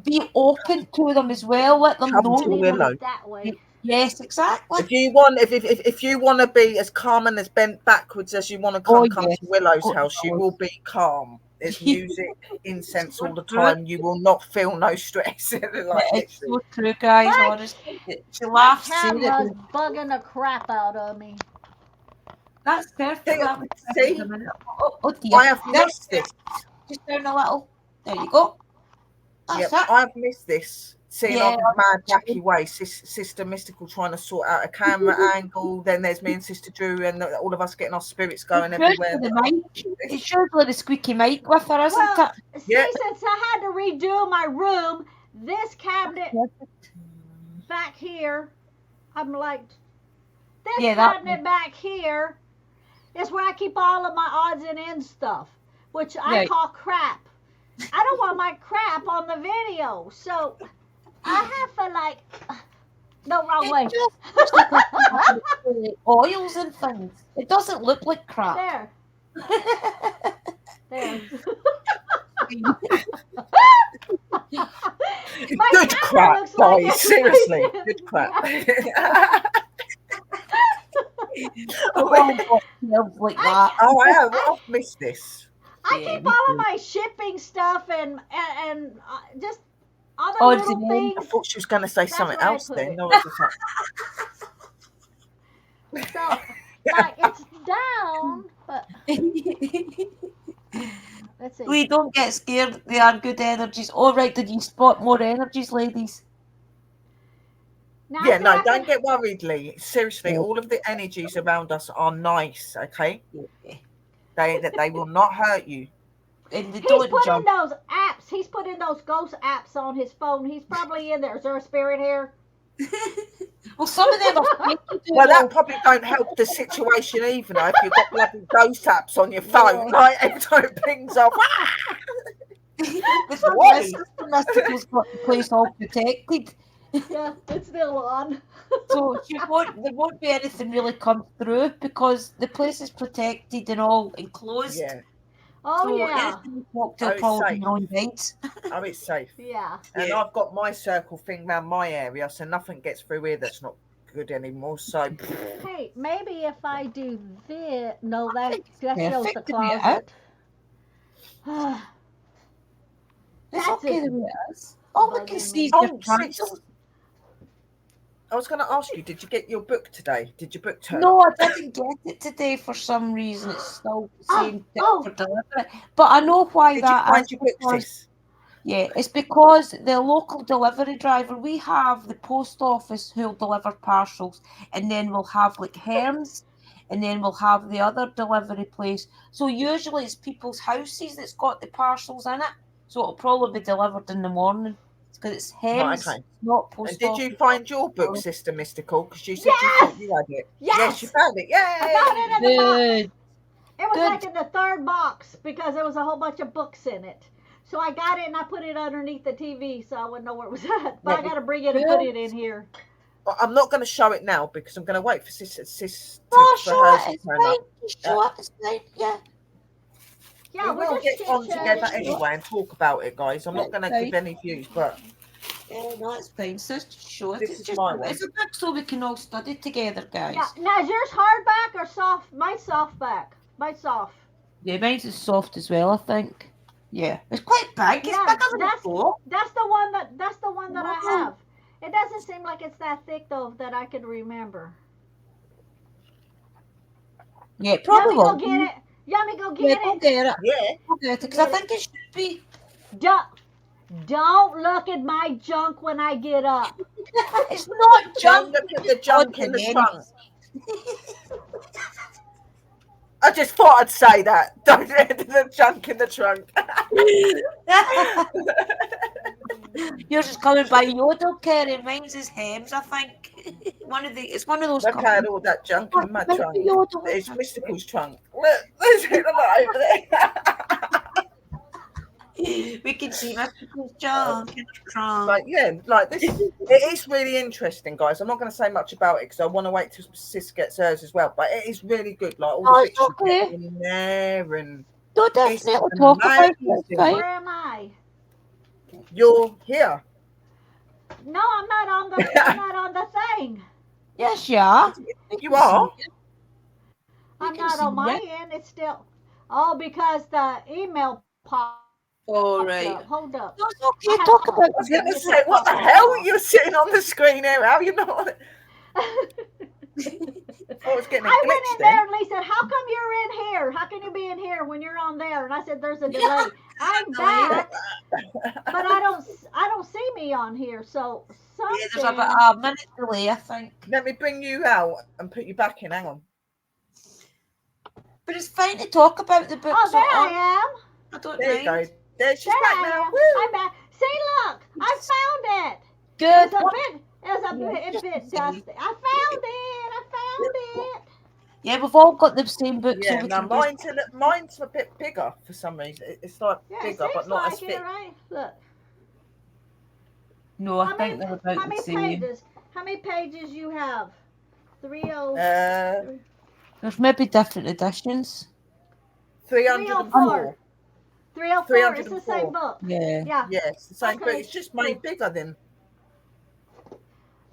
Be open to them as well. Let them Come know. to Willow. That way. Yes, exactly. If you want, if you want to be as calm and as bent backwards as you want to come to Willow's house, you will be calm. There's music, incense all the time. You will not feel no stress. It's so true, guys. Honestly, she laughs. Camera's bugging the crap out of me. That's perfect. See, oh dear. I have missed this. Just down a little. There you go. Yep, I have missed this. Seeing on the mad wacky way, Sister Mystical trying to sort out a camera angle. Then there's me and Sister Drew, and all of us getting our spirits going everywhere. It's usually the squeaky mic with her, isn't it? See, since I had to redo my room, this cabinet back here, I'm like, this cabinet back here is where I keep all of my odds and ends stuff, which I call crap. I don't want my crap on the video, so I have to no, wrong way. Oils and things. It doesn't look like crap. There. There. Good crap, guys. Seriously, good crap. Like that. I've missed this. I keep all of my shipping stuff and just other little things. I thought she was going to say something else then. No, so, it's down, but let's see. We don't get scared. They are good energies. All right, did you spot more energies, ladies? Now don't get worried, Lee. Seriously, all of the energies around us are nice, okay? They will not hurt you. And he's putting those apps. He's putting those ghost apps on his phone. He's probably in there. Is there a spirit here? Well, some of them are. Well, that probably don't help the situation even. If you've got bloody ghost apps on your phone, like every time it pings off. Mystical's got the place all protected. Yeah, it's still on. So there won't be anything really come through because the place is protected and all enclosed. Yeah. Oh, so yeah. It's safe. Yeah. And I've got my circle thing around my area, so nothing gets through here that's not good anymore. So. Hey, maybe if I do this. No, that shows the closet. That's okay the way it is. All I can see is your candles. I was going to ask you, did you get your book today? Did your book turn No, I didn't get it today for some reason. It's still saying for delivery. But I know why that is. Yeah, it's because the local delivery driver, we have the post office who'll deliver parcels, and then we'll have like Herms, and then we'll have the other delivery place. So usually it's people's houses that's got the parcels in it. so it'll probably be delivered in the morning. Because it's Hems, Right, okay. not post And did you office. find your book, Sister Mystical? Because you said you thought you had it. Yes! You found it. Yay! I found it in the box. Good. It was Good. like in the third box because there was a whole bunch of books in it. So I got it and I put it underneath the TV so I wouldn't know where it was at. But I got to bring it and put it in here. I'm not going to show it now because I'm going to wait for Sis Show for hers it. to It's turn fine. up. Show it. It's fine. Yeah. Yeah, We will just get on chit-chatting. together anyway and talk about it, guys. I'm not going to give any views, but Yeah, no, it's fine. So just show it. This It's is just my one. it's a book so we can all study together, guys. Yeah. Now, is yours hardback or soft? Mine's softback. Mine's soft. Yeah, mine's is soft as well, I think. Yeah, it's quite big. It's Yeah, bigger than that's before. that's the one that I have. It doesn't seem like it's that thick though that I could remember. Yeah, probably. Yummy, go get it. Yummy, go get Go it. get it. yeah. Go get it, because I think it should be. Don't look at my junk when I get up. It's not Don't junk. look at the junk in the again. trunk. I just thought I'd say that. Don't look at the junk in the trunk. Yours is covered by Yodel, Kerry. Mine's is Hems, I think. It's one of those. Look at all that junk in my trunk. Yodel. It's Mystical's trunk. Look, there's a lot over there. We can see Mystical's junk in the trunk. Like, yeah, like this. It is really interesting, guys. I'm not going to say much about it because I want to wait till Sis gets hers as well. But it is really good. Like all the bits you get in there, and Don't definitely talk about it. It's fine. Where am I? You're here. No, I'm not on the thing. Yes, you are. You are. I'm can not see on my it. end. It's still. Oh, because the email popped All up. right. Hold up. No, it's okay. Talk about I was going to say, what the hell? You're sitting on the screen here. How you not? I was getting a I went glitch in there and Lee said, how come you're in here? How can you be in here when you're on there? And I said, there's a delay. I'm back, but I don't see me on here. So something. Yeah, there's about a minute delay, I think. Let me bring you out and put you back in. Hang on. But it's fine to talk about the book. Oh, there I am. I don't There you mind. go. There she's There back I now. am. Woo. I'm back. See, look, I found it. Good. It's a bit dusty. I found it. Yeah, we've all got the same book. Yeah, so we now can just... mine's a bit bigger for some reason. It's like Yeah, it bigger, seems but not like as it, thick. right? Look. No, I think they're about How the many same. pages? How many pages you have? 30. There's maybe different editions. 304. 304. It's the same 304. book. Yeah. Yeah. Yes, the same, but Okay, it's just made bigger then.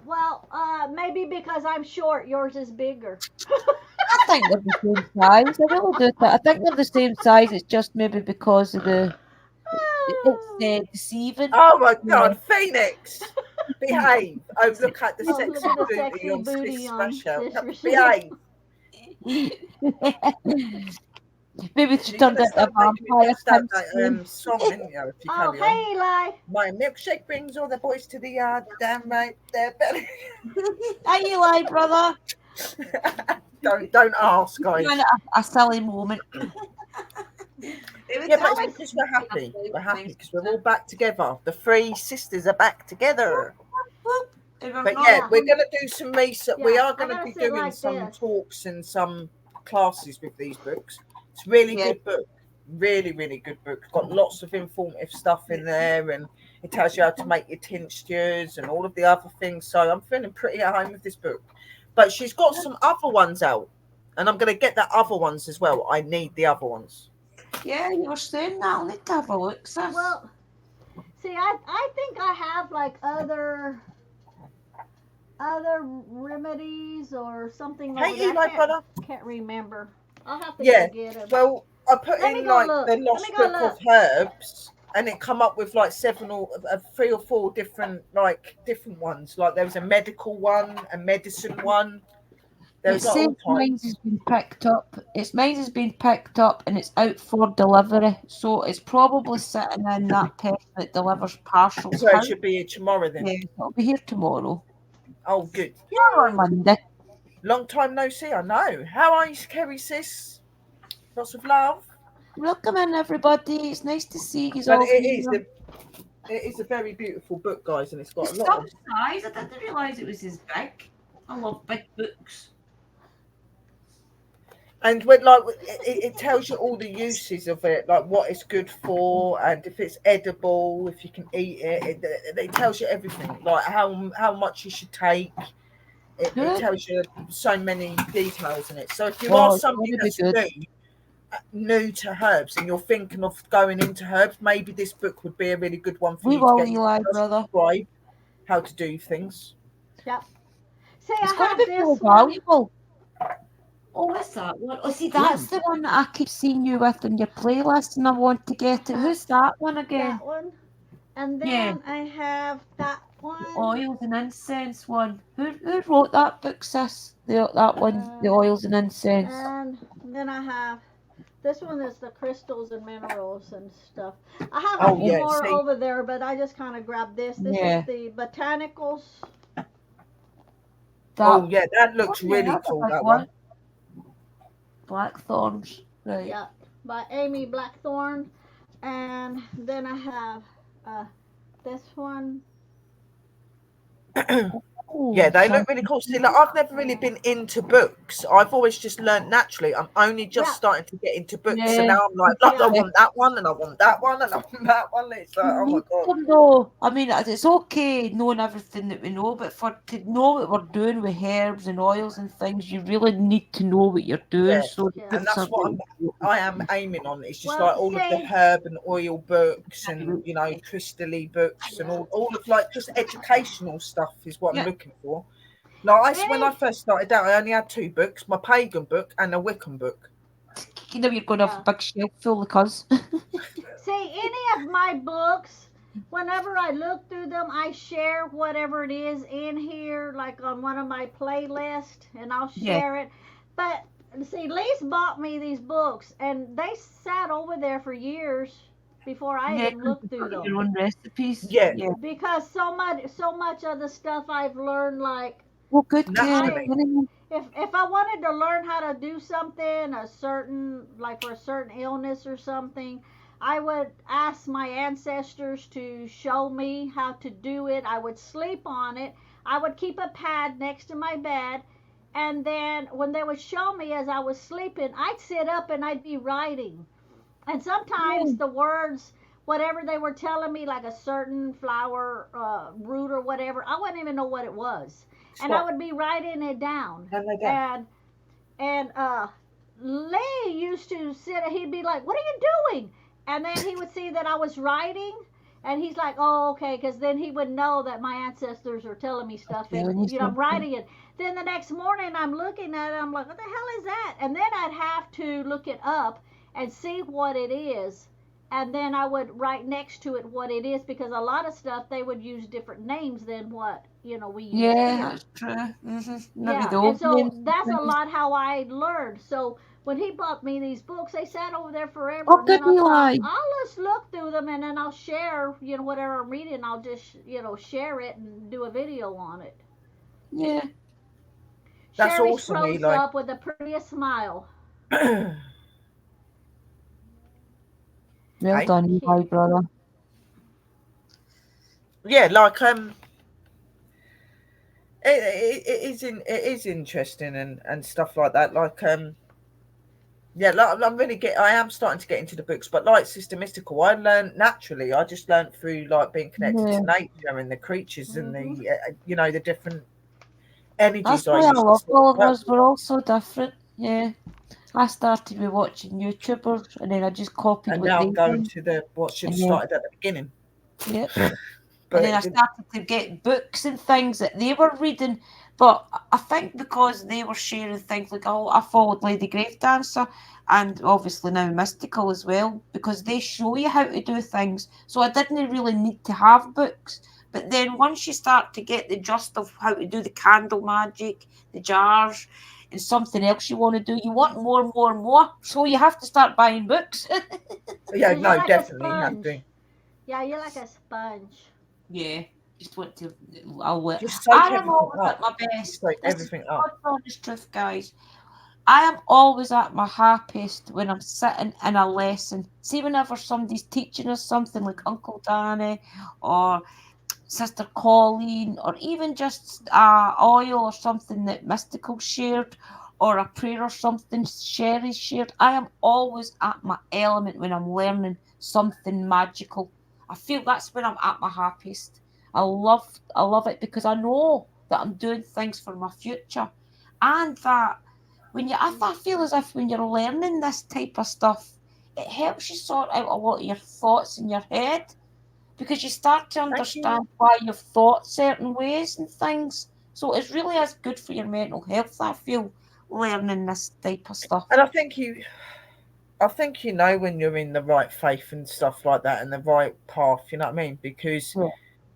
Well, maybe because I'm short, yours is bigger. I think they're the same size. I really do. I think they're the same size. It's just maybe because of it's deceiving. Oh my God, Phoenix, behave! Oh, look at the Oh, sexy look at the booty sexy on booty Sis on Smash Out. Sis Behave. Maybe she You're turned gonna into a start making me vampire. bust out that song, didn't you? If you Oh, carry on. hey, Eli. My milkshake brings all the boys to the yard. Damn right, they're belly. Hi, Eli, brother. Don't ask, guys. Doing a silly moment. Yeah, but it's because we're happy. We're happy because we're all back together. The three sisters are back together. But yeah, we're going to do some research. We are going to be doing some talks and some classes with these books. It's a really good book. Really, really good book. Got lots of informative stuff in there, and it tells you how to make your tinctures and all of the other things. So I'm feeling pretty at home with this book. But she's got some other ones out, and I'm going to get the other ones as well. I need the other ones. Yeah, you were saying that. I'll need to have a look, sis. Well, see, I think I have like other remedies or something like that. Hey, Eli, brother. Can't remember. I'll have to Yeah. go get them. Well, I put in like the Lost Book of Herbs, and it come up with like 3 or 4 different ones. Like there was a medical one, a medicine one. There's It says mine has been picked up. Mine has been picked up and it's out for delivery. So it's probably sitting in that person that delivers parcels. So it should be here tomorrow then. Yeah, it'll be here tomorrow. Oh, good. Or Monday. Long time no see, I know. How are you, Kerry, sis? Lots of love. Welcome in, everybody. It's nice to see you But all it here. is a very beautiful book, guys, and it's got It's a lot some of. size. I didn't realise it was as big. I love big books. And when like it tells you all the uses of it, like what it's good for, and if it's edible, if you can eat it. It tells you everything, like how much you should take. It Good. tells you so many details in it. So if you Oh, are it's somebody gonna be that's good. new to herbs and you're thinking of going into herbs, maybe this book would be a really good one for We you to will, get. Eli, Just brother. describe how to do things. Yep. See, It's I going to have be this really one. valuable. Oh, what's that one? Oh, see, that's the one that I keep seeing you with on your playlist, and I want to get it. Who's that one again? That one. And Yeah, then I have that the one. oils and incense one. Who wrote that book, sis? That one, the oils and incense. And then I have this one is the crystals and minerals and stuff. I have Oh a few yeah, more see, over there, but I just kind of grabbed this. This Yeah. is the botanicals. oh yeah, that looks yeah, really that's a cool. big That one. Blackthorns, right? Yeah, by Amy Blackthorn. And then I have this one. Oh, Yeah, they some- look really cool. See, like, I've never really been into books. I've always just learnt naturally. I'm only just Yeah. starting to get into books, so Yeah. now I'm like, I Yeah. want that one, and I want that one, and I want that one. It's like, oh my Need god. them though. I mean, it's okay knowing everything that we know, but to know what we're doing with herbs and oils and things, you really need to know what you're doing. Yeah, So the Yeah. and books that's are what really I am aiming on. It's just Well, like all of the see, herb and oil books, and important. crystally books, and Yeah. all of like just educational stuff is what I'm Yeah. looking for. Like when I any, first started out, I only had two books: my pagan book and a Wiccan book. You know you're going to have a big shelf full of cuz. see, any of my books, whenever I look through them, I share whatever it is in here, like on one of my playlists, and I'll Yeah. share it. But see, Lee's bought me these books, and they sat over there for years before I Yeah, even looked through your them. own recipes. Yeah, Yeah. Because so much of the stuff I've learned, like Well, good care. I naturally. if I wanted to learn how to do something, a certain like for a certain illness or something, I would ask my ancestors to show me how to do it. I would sleep on it. I would keep a pad next to my bed, and then when they would show me as I was sleeping, I'd sit up and I'd be writing. And sometimes the words, whatever they were telling me, like a certain flower root or whatever, I wouldn't even know what it was, and I Stop. would be writing it down. And they go. And Lee used to sit. He'd be like, "What are you doing?" And then he would see that I was writing, and he's like, "Oh, okay," because then he would know that my ancestors are telling me stuff, and Telling you I'm something. writing it. Then the next morning, I'm looking at it. I'm like, "What the hell is that?" And then I'd have to look it up and see what it is, and then I would write next to it what it is, because a lot of stuff they would use different names than what we use Yeah, here. that's true. Maybe Yeah, the and old so names. that's a lot how I learned. So when he bought me these books, they sat over there forever, Oh, and good then I thought Eli. I'll just look through them, and then I'll share, whatever I'm reading. I'll just, share it and do a video on it. Yeah. That's Sherry's awesome, close Eli. up with the prettiest smile. Well Hey, done, Eli, Kitty. brother. yeah, like it is interesting and stuff like that. Like yeah, like, I am starting to get into the books, but like Sister Mystical, I learned naturally. I just learned through like being connected Yeah. to nature and the creatures and Mhm. the the different That's energies I why I used to love sort all of of work us. with. We're all so different. Yeah. I started with watching YouTubers and then I just copied And what now they I'm going done. to the what should have And then, started at the beginning. yeah. And then But I started to get books and things that they were reading. But I think because they were sharing things like, oh, I followed Lady Grave Dancer and obviously now Mystical as well, because they show you how to do things. So I didn't really need to have books. But then once you start to get the gist of how to do the candle magic, the jars, and something else you want to do, you want more and more and more. So you have to start buying books. yeah, 'Cause you're no, like a definitely you have to sponge. Yeah, you're like a sponge. Yeah, just want to. just I soak am everything always at up. my Just best. soak This is everything up. God's honest truth, guys. I am always at my happiest when I'm sitting in a lesson. See, whenever somebody's teaching us something like Uncle Danny or Sister Colleen, or even just oil or something that Mystical shared, or a prayer or something Sherry shared. I am always at my element when I'm learning something magical. I feel that's when I'm at my happiest. I love it because I know that I'm doing things for my future, and that I feel as if when you're learning this type of stuff, it helps you sort out a lot of your thoughts in your head because you start to Thank you. understand why you've thought certain ways and things. So it's really is good for your mental health, I feel, learning this type of stuff. And I think you know when you're in the right faith and stuff like that and the right path, you know what I mean? Because Yeah.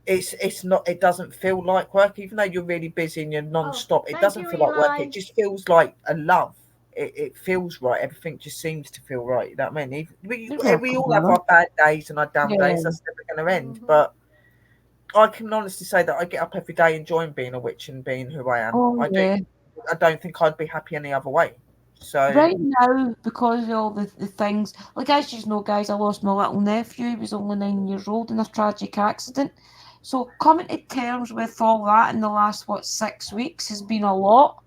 it's not, it doesn't feel like work, even though you're really busy and you're non-stop. It Thank doesn't you, feel like work. Eli. It just feels like a love. It feels right. Everything just seems to feel right. You know what I mean? You're We welcome, all have brother. our bad days and our down days. Yeah. That's never going to end. Mhm. But I can honestly say that I get up every day enjoying being a witch and being who I am. Oh, I do. yeah. I don't think I'd be happy any other way. So Right now, because of all the things, like as you know, guys, I lost my little nephew. He was only 9 years old in a tragic accident. So coming to terms with all that in the last, 6 weeks has been a lot.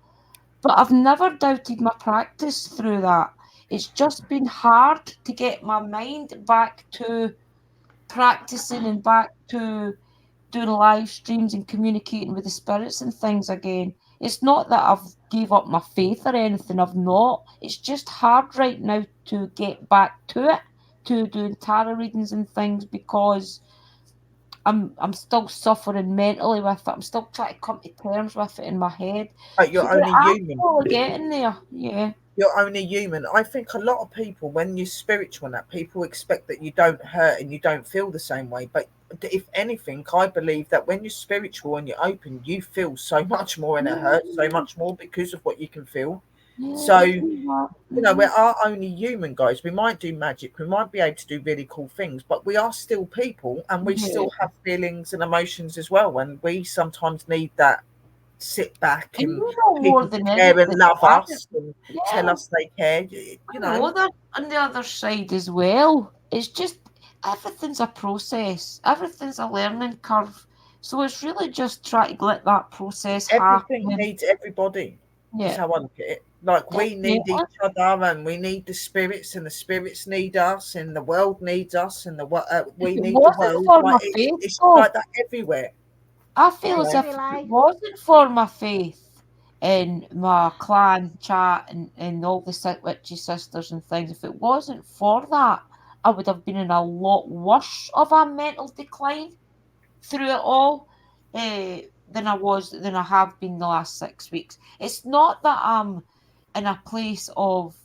But I've never doubted my practice through that. It's just been hard to get my mind back to practicing and back to doing live streams and communicating with the spirits and things again. It's not that I've gave up my faith or anything. I've not. It's just hard right now to get back to it, to doing tarot readings and things because I'm still suffering mentally with it. I'm still trying to come to terms with it in my head. but So you're we're only human. actually getting there. Yeah. You're only human. I think a lot of people, when you're spiritual and that, people expect that you don't hurt and you don't feel the same way. But if anything, I believe that when you're spiritual and you're open, you feel so much more and it hurts so much more because of what you can feel. Yeah, So, we mm-hmm. are only human, guys. We might do magic, we might be able to do really cool things, but we are still people and we Yeah. still have feelings and emotions as well. And we sometimes need that sit back And and you know more people than to care and anything, love I us and tell yeah, us they care. I You know know, that on the other side as well. It's just everything's a process, everything's a learning curve. So it's really just trying to let that process everything happen. needs everybody, is Yeah, how I look at it. Like we definitely. need each other and we need the spirits and the spirits need us and the world needs us and If we it need the wasn't world. for Like my faith, it's though, like that everywhere. I feel You as Thank you, know, if it Eli. wasn't for my faith in my clan chat and all the witchy sisters and things, if it wasn't for that, I would have been in a lot worse of a mental decline through it all than I have been the last 6 weeks. It's not that I'm in a place of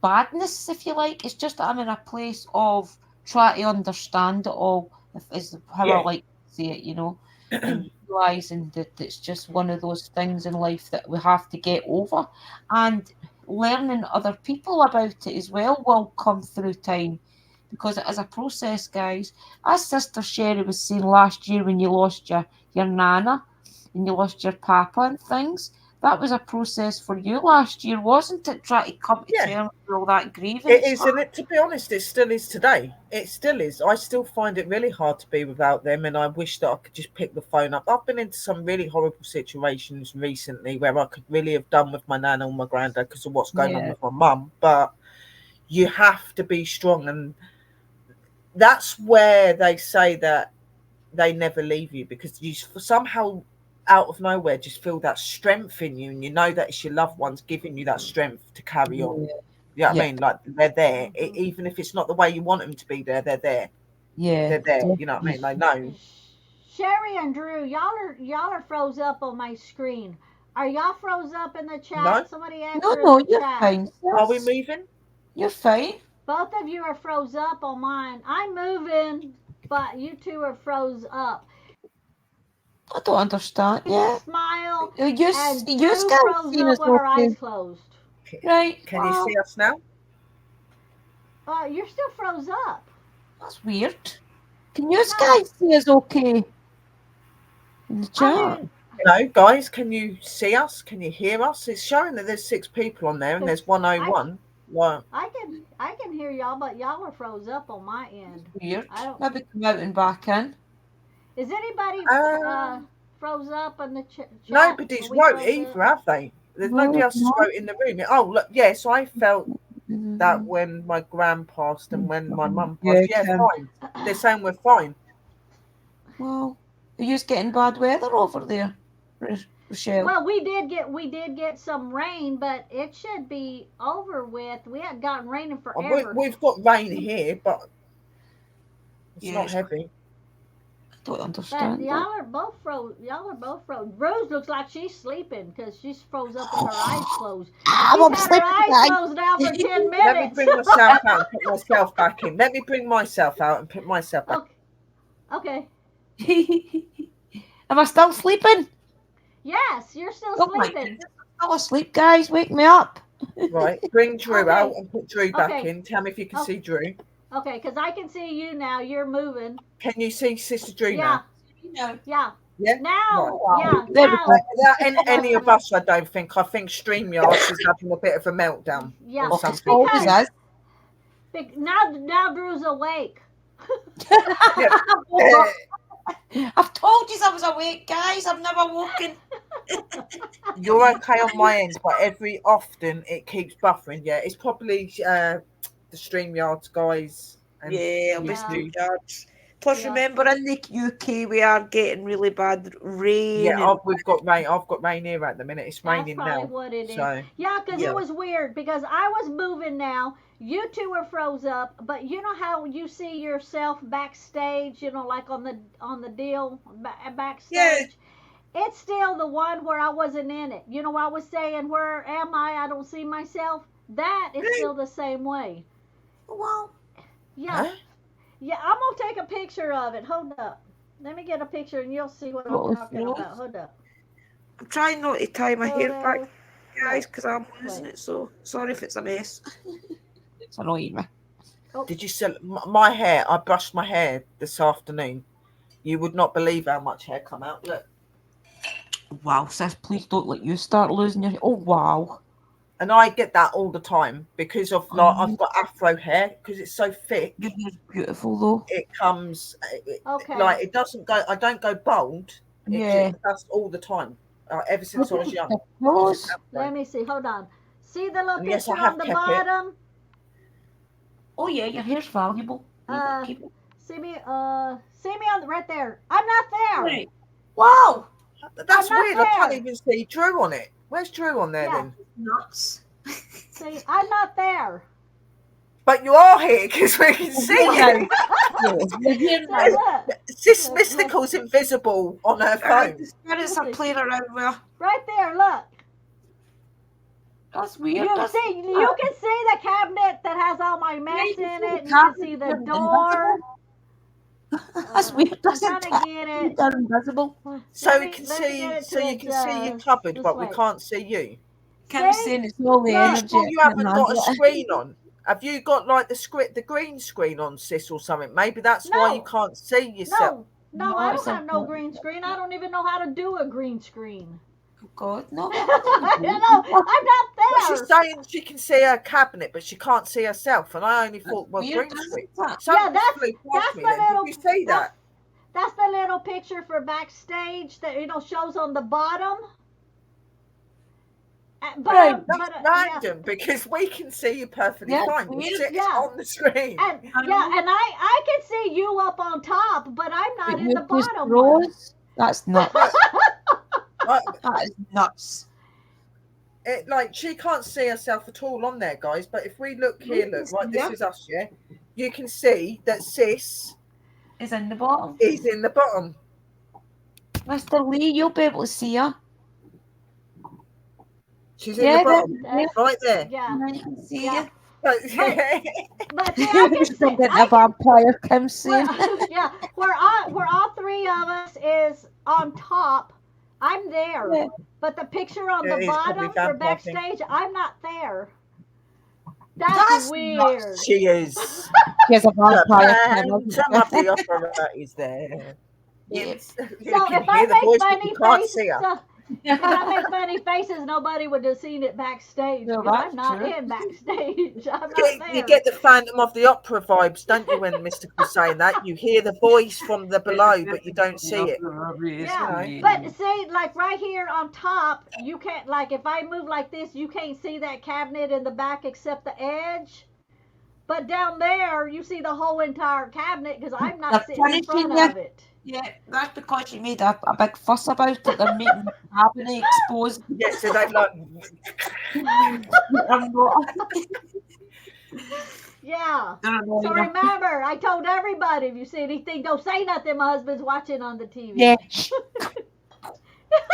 badness, if you like. It's just that I'm in a place of trying to understand it all, is how I yeah. like to say it, and realizing that it's just one of those things in life that we have to get over. And learning other people about it as well will come through time because it is a process, guys. As Sister Sherry was saying last year when you lost your nana and you lost your papa and things, that was a process for you last year, wasn't it? Trying to come to Yeah. terms with all that grieving. It It's is, hard. and to be honest, it still is today. It still is. I still find it really hard to be without them, and I wish that I could just pick the phone up. I've been into some really horrible situations recently where I could really have done with my nan or my granddad because of what's going on Yeah. with my mum. But you have to be strong, and that's where they say that they never leave you because you somehow out of nowhere just feel that strength in you, and you know that it's your loved ones giving you that strength to carry on. Yeah. You know what I Yeah. mean? Like they're there, Mhm. even if it's not the way you want them to be there. They're there. Yeah. They're there. You know what I Definitely. mean? They know. Sherry and Drew, y'all are froze up on my screen. Are y'all froze up in the No. chat? Somebody No, answer in no, the you're chat. fine, Are we sis. moving? You're fine. Both of you are froze up on mine. I'm moving, but you two are froze up. I don't understand. Yeah. Smile, and You Drew guys froze seen up us with her okay. eyes closed. Right. Can you Well, see us now? You're still froze up. that's weird. Can you Huh. guys see us okay in the I chat? mean, You know, guys, can you see us? Can you hear us? It's showing that there's 6 people on there and there's 101. Well, I can hear y'all, but y'all are froze up on my end. Weird. I don't. Maybe come out and back in. Is anybody froze up in the chat? Nobody's wrote either, have they? There's nobody else who's wrote in the room. Oh, look, yes, I felt that when my gran passed and when my mum passed. Yeah, fine. They're saying we're fine. Well, are you just getting bad weather over there, Rochelle? Well, we did get some rain, but it should be over with. We hadn't gotten rain in forever. We've got rain here, but it's not heavy. I don't understand. But y'all are both froze. Rose looks like she's sleeping because she's froze up with her eyes closed. She's had her eyes closed now for 10 minutes. Let me bring myself out and put myself back in. Let me bring myself out and put myself back. Okay. Am I still sleeping? Yes, you're still sleeping. I'm still asleep, guys. Wake me up. Right, bring Drew out and put Drew back in. Tell me if you can see Drew. Okay, because I can see you now. You're moving. Can you see Sister Drew now? Yeah. Yeah. Now. Right. Yeah. Without any of us, I don't think. I think StreamYard is having a bit of a meltdown. Yeah. Or something. Now Drew's awake. I've told you I was awake, guys. I've never woken. You're okay on my end, but every often it keeps buffering. Yeah, it's probably the StreamYards guys. And StreamYards. Plus, remember, in the UK, we are getting really bad rain. Yeah, we've got rain. I've got rain here at the minute. It's raining now. That's probably what it is. Yeah, because it was weird because I was moving now. You two were froze up, but you know how you see yourself backstage, like on the deal backstage? Yeah. It's still the one where I wasn't in it. Where I was saying, where am I? I don't see myself. That is still the same way. Well. Yeah. Huh? Yeah, I'm going to take a picture of it. Hold up. Let me get a picture and you'll see what I'm talking about. Hold up. I'm trying not to tie my hair back, guys, because I'm losing it, so sorry if it's a mess. It's annoying me. Oh. Did you sell my hair? I brushed my hair this afternoon. You would not believe how much hair come out. Look. Wow, sis, please don't let you start losing your hair. Oh, wow. And I get that all the time because of I've got afro hair because it's so thick. Your hair's beautiful though. It comes it doesn't go. I don't go bald. That's all the time. Ever since I was young. Let me see. Hold on. See the little picture on the bottom. Oh yeah, your hair's valuable. See me on right there. I'm not there. Right. Wow. That's weird. I can't even see Drew on it. Where's Drew on there then? Nuts. See, I'm not there. But you are here because we can see you. Sis Mystical's invisible on her phone. Spirits are playing around with. Right there, look. That's weird. You can see the cabinet that has all my mess in it. You can see the door. That's weird. I'm trying to get it. They're invisible. So we can see. So you can see your cupboard, but we can't see you. Can't see it's all the energy. You haven't got a screen on. Have you got like the green screen on, sis, or something? Maybe that's why you can't see yourself. No, I don't have no green screen. I don't even know how to do a green screen. Oh God, no. I'm not there. She's saying she can see her cabinet, but she can't see herself. And I only thought, well, green screen. That's the little. Did you see that? That's the little picture for backstage that shows on the bottom. That's random because we can see you perfectly fine. It's on the screen. And I can see you up on top, but I'm not in the bottom one. That's nuts. That is nuts. She can't see herself at all on there, guys. But if we look here, this is us, yeah. You can see that Sis is in the bottom. Is in the bottom. Mr. Lee, you'll be able to see her. She's in the bottom, right there. Yeah, you can see you. But see, I can see, a vampire comes soon. Where all three of us is on top. I'm there, but the picture on the bottom for backstage, I'm not there. That's weird. Nuts. She is. She's a vampire. Some of the opera is there. Yes. So You can if I hear the make voice, but funny you can't faces, see her. so if I make funny faces, nobody would have seen it backstage No, because that's I'm not true. in backstage. I'm not You there. get the Phantom of the Opera vibes, don't you, when Mystical's saying that? You hear the voice from the below, but you don't see it. Yeah, You know. but see, like right here on top, you can't, like if I move like this, you can't see that cabinet in the back except the edge. But down there, you see the whole entire cabinet because I'm not They're sitting in front punishing you. of it. Yeah, that's because you made a big fuss about it. They're making the cabinet exposed. Yes, so they like. I'm not. Yeah. They're annoying So you. remember, I told everybody, if you see anything, don't say nothing. My husband's watching on the TV. Yeah.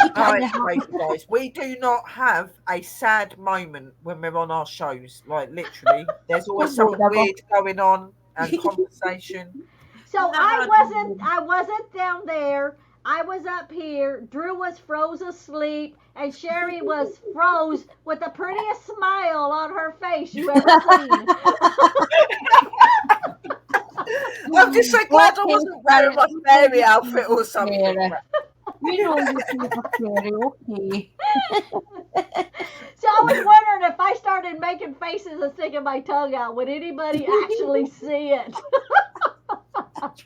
Keep All it in right, your crazy hand. guys. We do not have a sad moment when we're on our shows. Like literally, there's always something Never. weird going on and conversation. So Never I wasn't down there. I was up here. Drew was froze asleep, and Sherry was froze with the prettiest smile on her face you ever seen. I'm just so glad I wasn't wearing my fairy outfit or something. Sarah. You know you keep a fairy, okay. So I was wondering if I started making faces and sticking my tongue out, would anybody actually see it?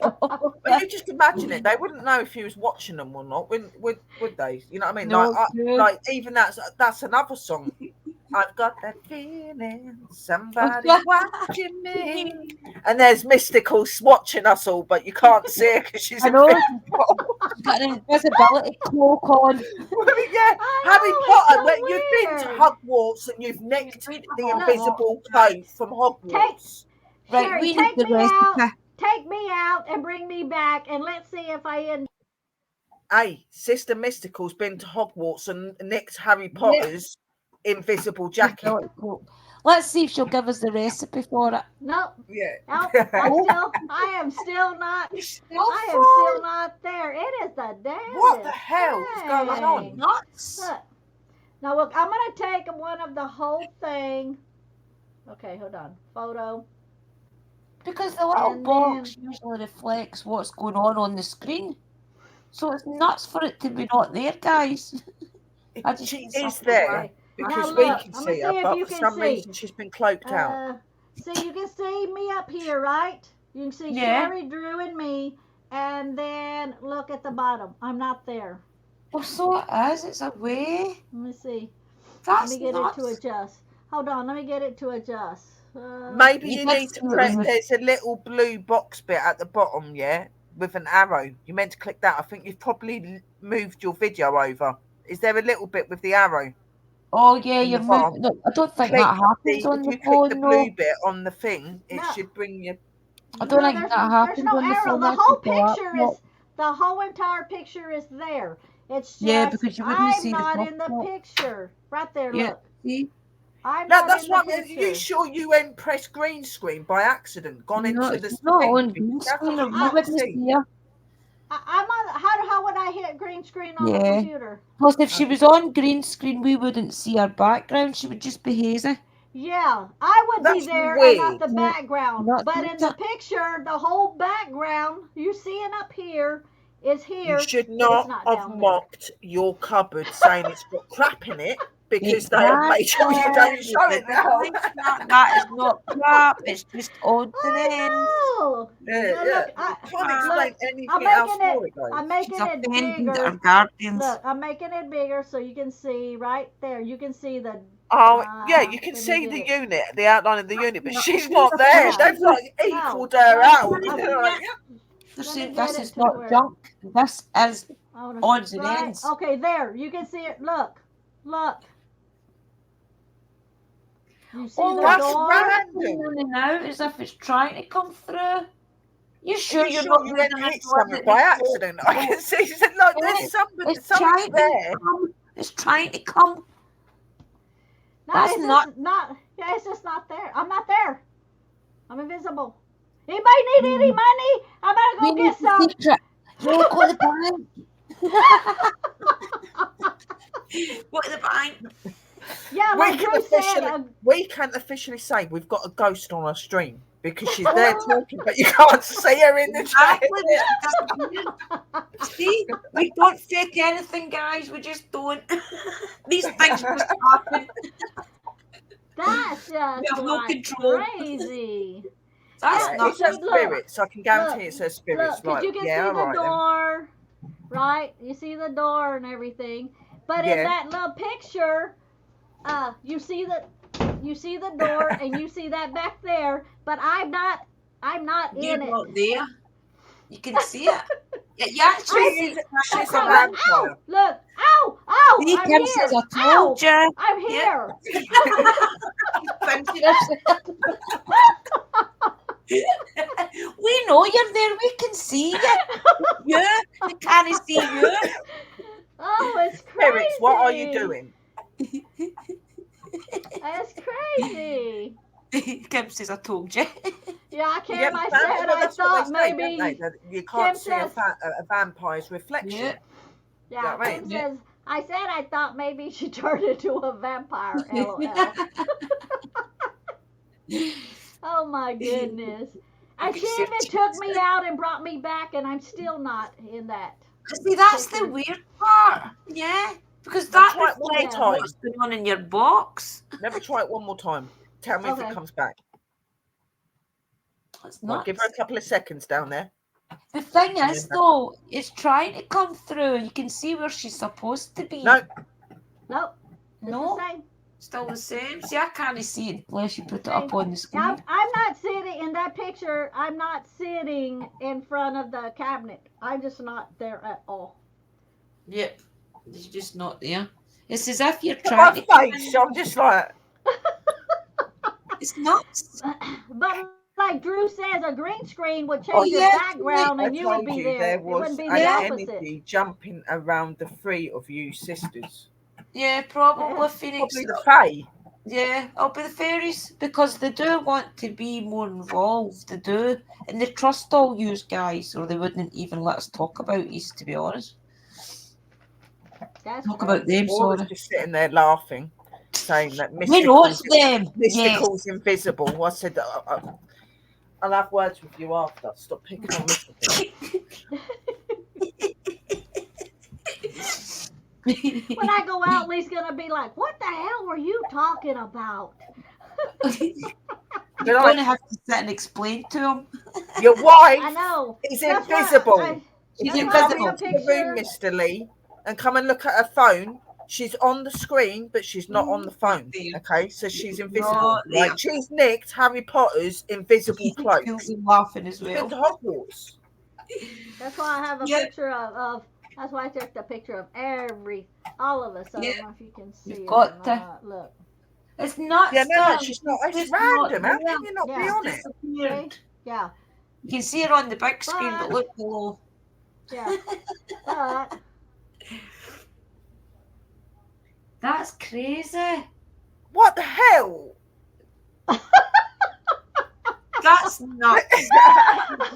But you just imagine it. They wouldn't know if he was watching them or not. Would they? You know what I mean? No, Like even that's another song. I've got that feeling somebody yeah. watching me. And there's Mystical watching us all, but you can't see her because she's I know. invisible. She's got an invisibility cloak on. Yeah, Harry know, Potter. it's so You've been to weird. Hogwarts and you've nicked Look. the invisible coat from Hogwarts. Right, Sherry, we need take the me out. recipe. Take me out and bring me back, and let's see if I end. Hey, Sister Mystical's been to Hogwarts and nicked Harry Potter's invisible jacket. Invisibility cloak. Let's see if she'll give us the recipe for it. Nope. Yeah. Nope. I am still not. I am still not there. It is the damnedest. What the hell is going on? thing. Nuts. Look. Now look, I'm gonna take one of the whole thing. Okay, hold on. Photo. Because the little And box usually reflects what's going on the screen. So it's nuts for it to be not there, guys. I just She need is something there Okay. because Now we look, can I'm see gonna her, see if but you for can some see. reason she's been cloaked out. See, you can see me up here, right? You can see Yeah. Sherry, Drew, and me. And then look at the bottom. I'm not there. Oh, so it is. It's away. Let me see. That's Let me get nuts. it to adjust. Hold on. Let me get it to adjust. Maybe You you did need to see it press. was- There's a little blue box bit at the bottom, yeah, with an arrow. You meant to click that. I think you've probably moved your video over. Is there a little bit with the arrow? Oh, yeah, In the you're bottom. moving. No, I don't think Click that happens on if the you click the phone, blue no. bit on the thing, it No. should bring you. I don't think there's, that there's happens no on the arrow. phone. The That's whole just a picture laptop. is, the whole entire picture is there. It's just, Yeah, because you wouldn't I'm see the not in the laptop. picture. Right there, Yeah, look. see? I'm No, not that's in the what I mean. Are you picture. sure you went press green screen by accident? Gone No, into the it's not thing? on green That's screen, what or you we can't wouldn't see. see her. I'm on. How would I hit green screen on the Yeah. computer? Plus, if she was on green screen, we wouldn't see her background. She would just be hazy. Yeah, I would be That's there and not weird. the Yeah. background. Not But in the that. picture, the whole background you seeing up here is here. You should but it's not not have down there. mocked your cupboard saying it's got crap in it because they have made sure you don't show it now. That is not crap. It's just odds and I ends. know. Yeah, Now yeah. look, You can't explain look, anything I'm else making for it. it, guys. I'm making She's it offended our bigger. guardians. Look, I'm making it bigger so you can see right there. You can see the. Oh, yeah, you can let me see get the it. unit, the outline of the unit, but No, she's not there. Yeah. They've like No. equalled her out. Let me- Like, They're Let me saying get this it is to not where- junk. This is I wanna- odds and right? ends. Okay, there. You can see it. Look. You see Oh, the that's door? random. in and out as if it's trying to come through. You Are sure you you're sure not you using didn't it hit something by accident? I can see that, like, there's somebody, It's something's trying there. to come. It's trying to come. No, That's it's not- just not. Yeah, it's just not there. I'm not there. I'm invisible. Anybody need any money? I'm gonna We go need get the some. secret. No, go to the bank. Go to the bank. Yeah, We like can Drew said. officially, we can officially say we've got a ghost on our stream. because she's there talking, but you can't see her in the chat. See, we don't fake anything, guys. We just don't. These things just happen. That's We have just no like control. crazy. That's Yeah, not It's her look, spirits. I can guarantee look, it's her spirits. Look, because Like, you can yeah, see all the right then. door, right? You see the door and everything. But in Yeah. that little picture, you see the door and you see that back there. But I'm not You're in it. not there. You can see it. You actually see it. She's a Ow! vampire. Look! Ow! Ow! See, I'm Kim here! says, I Ow! told you. I'm Yeah. here! We know you're there. We can see you. Yeah, we can't see you. Oh, it's crazy! Spirits, what are you doing? It's crazy. Kim says, I told you. Yeah, Kim, Yeah, I well, said I that's what thought they say, don't maybe. they? That you can't Kim see a says- vampire's reflection. Yeah. Yeah, Yeah, right. Kim says, I said I thought maybe she turned into a vampire. LOL. Oh my goodness. And she even took me out and brought me back, and I'm still not in that. See, that's the weird part. Yeah. Because Now that try it one more reflects time. what's going on in your box. Let me try it one more time. Tell me if Okay. it comes back. That's Right, nuts. give her a couple of seconds down there. The thing is, though, it's trying to come through. You can see where she's supposed to be. No, Nope. It's No. the same. Still the same. See, I can't see it unless you put it up on the screen. I'm not sitting in that picture. I'm not sitting in front of the cabinet. I'm just not there at all. Yep. It's just not there. It's as if you're my trying to. face. I'm just like, It's nuts. But like Drew says, a green screen would change Oh, your yes, background I and you would told be you there. there It was wouldn't be an the opposite. energy jumping around the three of you sisters. Yeah, probably Yeah. Phoenix. Probably the Fae. Yeah, it'll be the fairies because they do want to be more involved. They do, and they trust all you guys, or they wouldn't even let us talk about you. To be honest, That's talk about them. Or was Sorry, just sitting there laughing, saying that we know it's them. Yes. Mystical's invisible. I said, I'll have words with you after. Stop picking on Mystical. When I go out, Lee's gonna be like, "What the hell were you talking about?" You're going to have to sit and explain to him. Your I wife know. is That's why invisible. She's If you that's come why I invisible. took a into the room, picture. Mr. Lee, and come and look at her phone, she's on the screen, but she's not on the phone. Okay, so she's invisible. Not there. Like she's nicked Harry Potter's invisible cloak. Feels him laughing as She's well. been to Hogwarts. That's why I have a Yeah. picture of. That's why I took the picture of all of us. I Yeah. don't know if you can see You've it got or to. not. Look. It's nuts. Yeah, no, though. she's not. It's just not random. How there. can you not be Yeah. on it? Disappeared. Yeah. You can see her on the big screen, but But- look below. Yeah. But That's crazy. What the hell? That's nuts.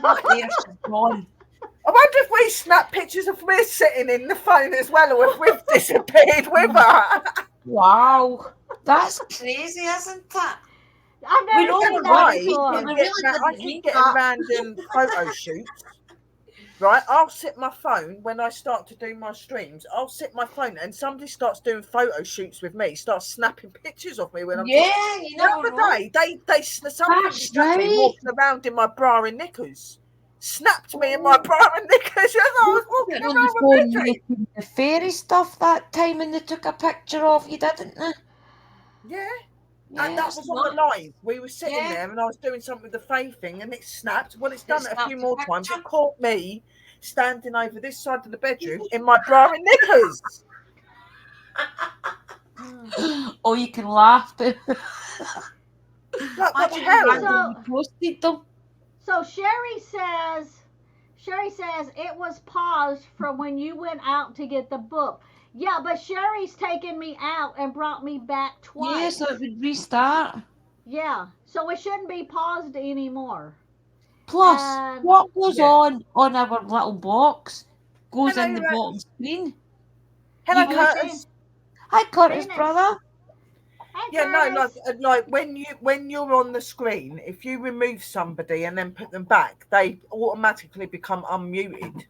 Not there, she's gone. I wonder if we snap pictures of me sitting in the phone as well, or if we've disappeared with her. Wow. That's crazy, isn't it? I've We never know seen we're that right. before. We really I didn't keep need getting that. random photo shoots. Right, I'll sit my phone when I start to do my streams. I'll sit my phone and somebody starts doing photo shoots with me, starts snapping pictures of me when I'm Yeah, you the never other know. day, somebody That's snapped me right. walking around in my bra and knickers. Snapped me in my bra and knickers as I was walking On around the with phone Richard. making the fairy stuff that time and they took a picture of you, didn't they? Yeah. Yeah, And that that's was on the nuts. live. We were sitting Yeah. there and I was doing something with the Faye thing and it snapped. Well, it's done it a snapped few the more times. picture. It caught me standing over this side of the bedroom in my bra and knickers. Oh, you can laugh. But Like, what the imagine hell? you randomly posted them. So Sherry says it was paused from when you went out to get the book. Yeah, but Sherry's taken me out and brought me back twice. Yeah, so it would restart. Yeah, so it shouldn't be paused anymore. Plus, And- what goes Yeah. on our little box goes Hello, in the Rex. bottom screen. Hello, You- Curtis. Hi, Curtis, Phoenix. brother. Hi, Yeah, no, Curtis. like when you're on the screen, if you remove somebody and then put them back, they automatically become unmuted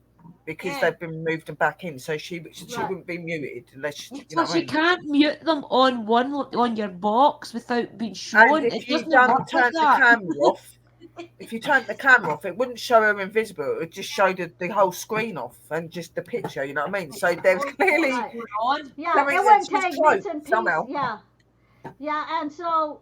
because Yeah. they've been moved and back in. So she Right. wouldn't be muted unless you know Because what I you mean. can't mute them on your box without being And shown. if It you doesn't don't work like turn the that. camera off, if you turn the camera off, it wouldn't show her invisible. It would just show the whole screen off and just the picture. You know what I mean? So there's clearly Right. On. Yeah, something it that wouldn't she's take closed bits and pieces. somehow. Yeah. Yeah, and so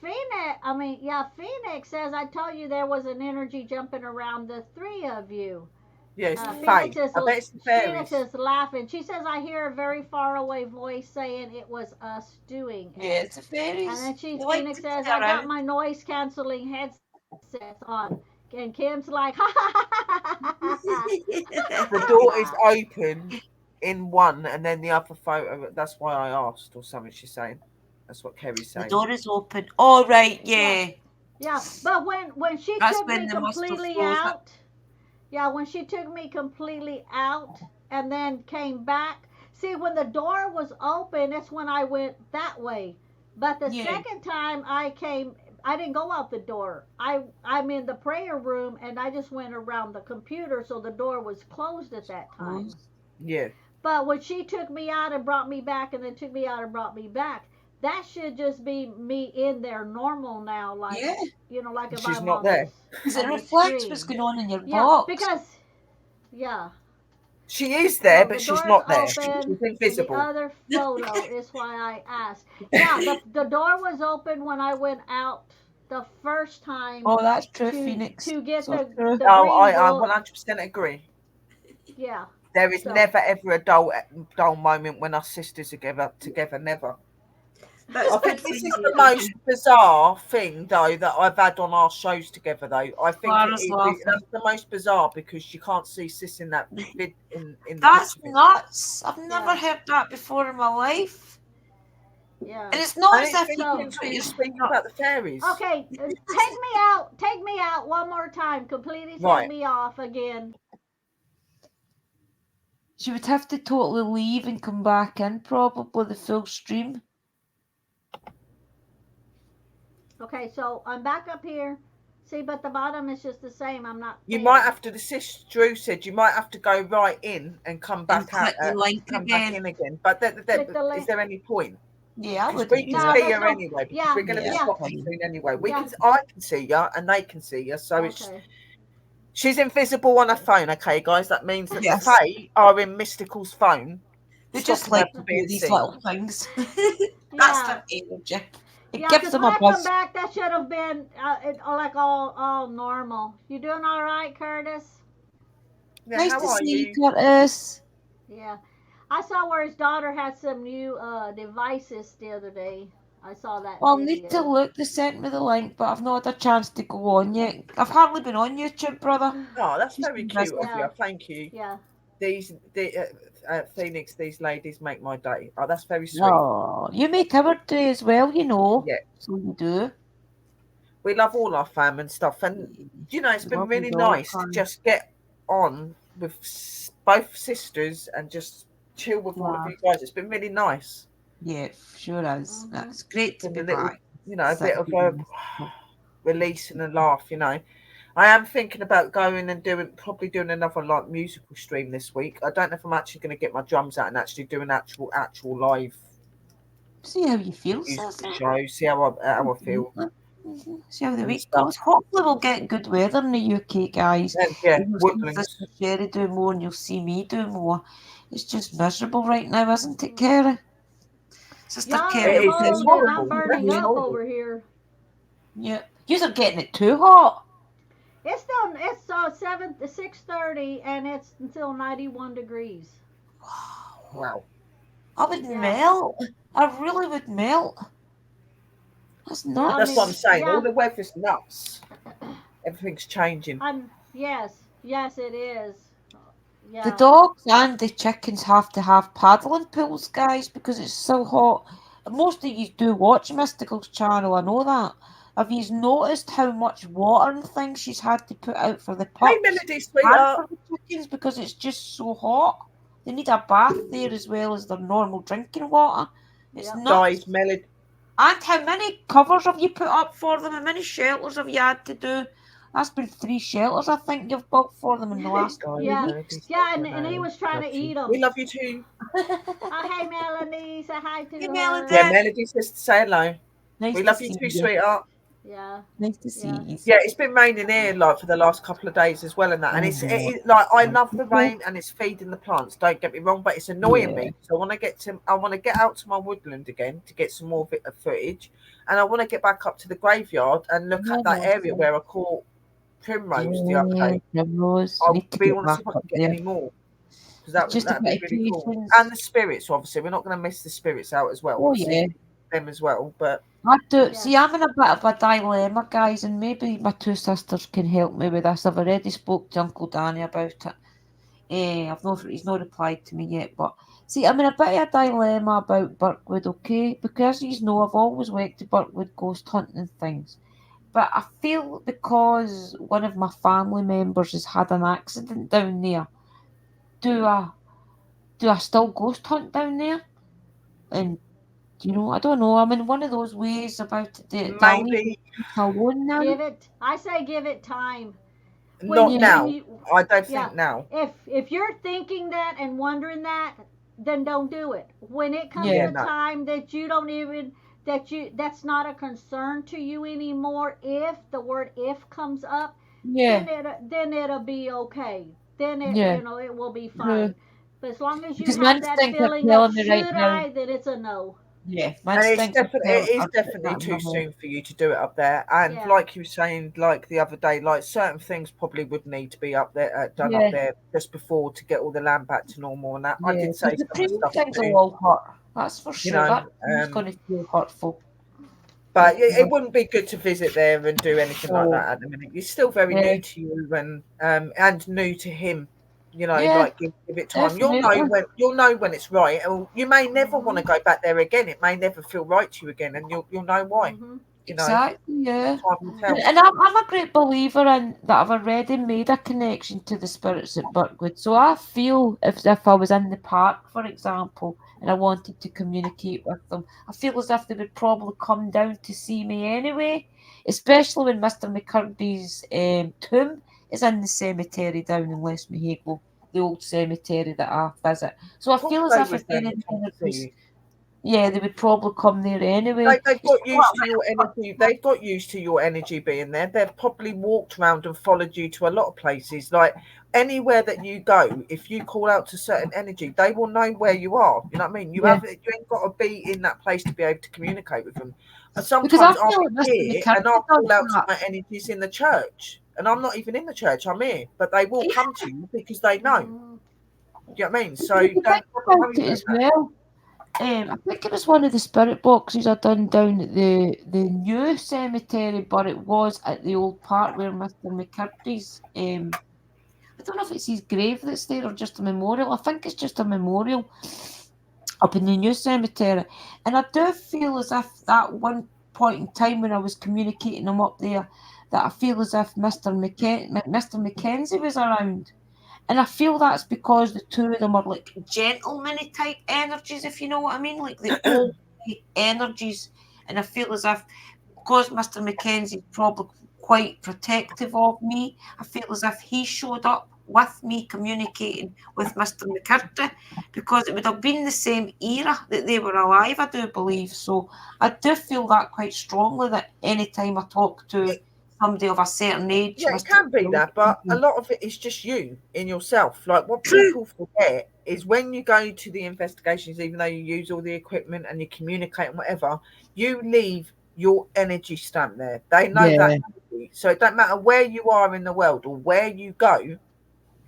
Phoenix says, I told you there was an energy jumping around the three of you. Yeah, it's the Phoenix fae. is I bet it's the Phoenix fairies. is laughing. She says, I hear a very far away voice saying it was us doing it. Yeah, it's the And fairies. then They like Phoenix to says, play I got around. my noise canceling headsets on. And Kim's like, ha ha ha ha The ha door is ha. open in one, and then the other photo. That's why I asked, or something. She's saying. That's what Kerry's The saying. door is open. All right, Yeah, yeah. yeah. But when she That's took when me they must have completely frozen it. out, yeah, when she took me completely out and then came back. See, when the door was open, that's when I went that way. But the Yeah. second time I came, I didn't go out the door. I'm in the prayer room and I just went around the computer, so the door was closed at that time. Yeah. But when she took me out and brought me back, and then took me out and brought me back, that should just be me in there normal now, like Yeah. like if She's I'm not on there. Because it on the reflects what's screen. going on in your Yeah, box. because yeah. She is there, So but the she's door is not there. open. She's The invisible. other photo is why I asked. Yeah, the door was open when I went out the first time Oh, that's true, to Phoenix. to get So true. the Oh, green I book. 100% agree. Yeah. There is So never ever a dull moment when our sisters are together. Never. That's I good think for this is the you. most bizarre thing, though, that I've had on our shows together. Though I think Clara's laughing. that's the most bizarre because you can't see Sis in that vid in the That's picture. nuts. I've never yeah, heard that before in my life. yeah. And it's not And as it's if you So can thinking put your she's finger speaking up. about the fairies. okay, take me out one more time. Completely take Right. me off again. She would have to totally leave and come back in, probably the full stream. Okay, so I'm back up here. See, but the bottom is just the same. I'm not You there. might have to. The sis Drew said you might have to go right in and come And back out, click the link come back again. in again. But Click the is link. there any point? Yeah, I Because would we do can No, it. see there's her no. anyway. Because Yeah, we're going to be Yeah. swapping screen anyway. Yeah. I can see you, and they can see you. So it's Okay. she's invisible on her phone. Okay, guys, that means that Yes. the Fae are in Mystical's phone, They just stopping her like to from do being these seen. little things. That's Yeah. their energy. It Yeah, gives because them when a I come buzz. back, that should have been like all normal. You doing all right, Curtis? Yeah, Nice how to are see you, you? Curtis. Yeah. I saw where his daughter had some new devices the other day. I saw that I'll need to video. look. They sent me the link, but I've not had a chance to go on yet. I've hardly been on YouTube, brother. Oh, that's Just very been cute busy. of you. Yeah. Thank you. Yeah. Phoenix, these ladies make my day. Oh, that's very sweet. Oh, you make our day as well, you know. Yeah, So you do. we love all our fam and stuff. And it's been Love really you all, nice to Karen. just get on with both sisters and just chill with all of Yeah. you guys. It's been really nice. Yeah, sure is. Mhm. That's great to Been be a little, back. a bit of a Sitting. release and a laugh. I am thinking about going and probably doing another like musical stream this week. I don't know if I'm actually going to get my drums out and actually do an actual live See how you feel, musical sister. show. See how I feel See how the and week stuff. goes. Hopefully we'll get good weather in the UK, guys. And yeah, You'll see woodlands. Sister Sherry do more and you'll see me do more. It's just miserable right now, isn't it, Kerry? Sister Y'all are Kerry will It's tell cold and I'm horrible. you. burning It's Yeah. up horrible. over here. Yeah. You're getting it too hot. It's 6:30 and it's until 91 degrees. Wow. I would Yeah. melt. I really would melt. That's Yeah, I That's nuts. what I'm mean, saying. All yeah. the weather's nuts. Everything's changing. Yes, it is. The Yeah. dogs and the chickens have to have paddling pools, guys, because it's so hot. Most of you do watch Mystical's channel, I know that. Have you noticed how much water and things she's had to put out for the Hey, pups Melody, and sweetheart. for the chickens because it's just so hot? They need a bath there as well as their normal drinking water. It's Yep. Guys, nuts. And how many covers have you put up for them? How many shelters have you had to do? That's been 3 shelters, I think, you've built for them in the last Guys, 3 Yeah, Melody weeks. says yeah, and he hello. was trying to Love you. eat them. We love you too. Oh, hey, Melanie, say hi to Hey, her. Yeah, Melody. Melody says to say hello. Nice We to love you see too, you. sweetheart. Yeah, Nice to see yeah. you. Yeah, it's been raining here like for the last couple of days as well, and that, and Oh, it's like I love the rain and it's feeding the plants. Don't get me wrong, but it's annoying yeah. me. So I want to get out to my woodland again to get some more footage, and I want to get back up to the graveyard and look Yeah, at that area where I caught primrose the other yeah, day. Primrose. I Need to really get want to see back if I up can get there. any more because It's just a that'd be bit of really cool. And patience. the spirits, obviously, we're not going to miss the spirits out as well. Oh, Obviously, yeah. them as well, but. I do. Yeah. See, I'm in a bit of a dilemma, guys, and maybe my 2 sisters can help me with this. I've already spoke to Uncle Danny about it. He's not replied to me yet, but see, I'm in a bit of a dilemma about Birkwood, okay? Because you know, I've always went to Birkwood ghost hunting and things, but I feel because one of my family members has had an accident down there, do I do I still ghost hunt down there? And I don't know. I'm in one of those ways about it. Do I leave Maybe it alone now? I say give it time. not When now. you, I don't yeah, think now. if you're thinking that and wondering that, then don't do it. When it comes Yeah, Yeah, to no. time that you don't even that's not a concern to you anymore. If the word if comes up, yeah, then it'll be okay. Then yeah. it will be True. fine. But as long as you Because my have that instincts are feeling of telling me right should now. I, then it's a no. Yeah, my And instincts it is are putting definitely that in my too head. soon for you to do it up there. And Yeah. like you were saying, like the other day, like certain things probably would need to be up there, done up Yeah, there just before to get all the land back to normal. And that I yeah. did Because say the some of the train stuff things will too, all hurt. That's for you sure. know. That is going to feel hurtful. But it Yeah. wouldn't be good to visit there and do anything like So, that at the minute. You're still very yeah, new to you and new to him. yeah, Like give it time. definitely. You'll know when it's right. And you may never want Mhm. to go back there again. It may never feel right to you again, and you'll know why. Mhm. Exactly, yeah. Time will And, tell. and I'm a great believer in that I've already made a connection to the spirits at Birkwood. So I feel if I was in the park, for example, and I wanted to communicate with them, I feel as if they would probably come down to see me anyway, especially when Mr. McCurdy's tomb is in the cemetery down in West Mahago, the old cemetery that I visit. So I Of course feel as they if would any come to see energies, you. yeah, they would probably come there anyway. They've It's got not used to your energy. They've got used to your energy being there. They've probably walked around and followed you to a lot of places. Like anywhere that you go, if you call out to certain energy, they will know where you are. You know what I mean? yeah. You ain't got to be in that place to be able to communicate with them. And Because I sometimes I'll feel be like Mr. here and McCarthy I'll does call out to that. my energies in the church, and I'm not even in the church. I'm here, but they will come to you because they know. Mhm. Do you know what I mean? So If you think don't about worry it about as that. well, I think it was one of the spirit boxes I done down at the new cemetery, but it was at the old part where Mr. McCarthy's. I don't know if it's his grave that's there or just a memorial. I think it's just a memorial up in the new cemetery, and I do feel as if that one point in time when I was communicating them up there, that I feel as if Mr. Mackenzie was around. And I feel that's because the two of them are like gentlemanly type energies, if you know what I mean, like the old energies. And I feel as if because Mr. Mackenzie's probably quite protective of me, I feel as if he showed up with me communicating with Mr. McCurdy because it would have been the same era that they were alive, I do believe. So I do feel that quite strongly that any time I talk to somebody of a certain age, Yeah, it Mr. can be that, but a lot of it is just you in yourself. Like what True. people forget is when you go to the investigations, even though you use all the equipment and you communicate and whatever, you leave your energy stamp there. They know that Yeah, energy. So it don't matter where you are in the world or where you go,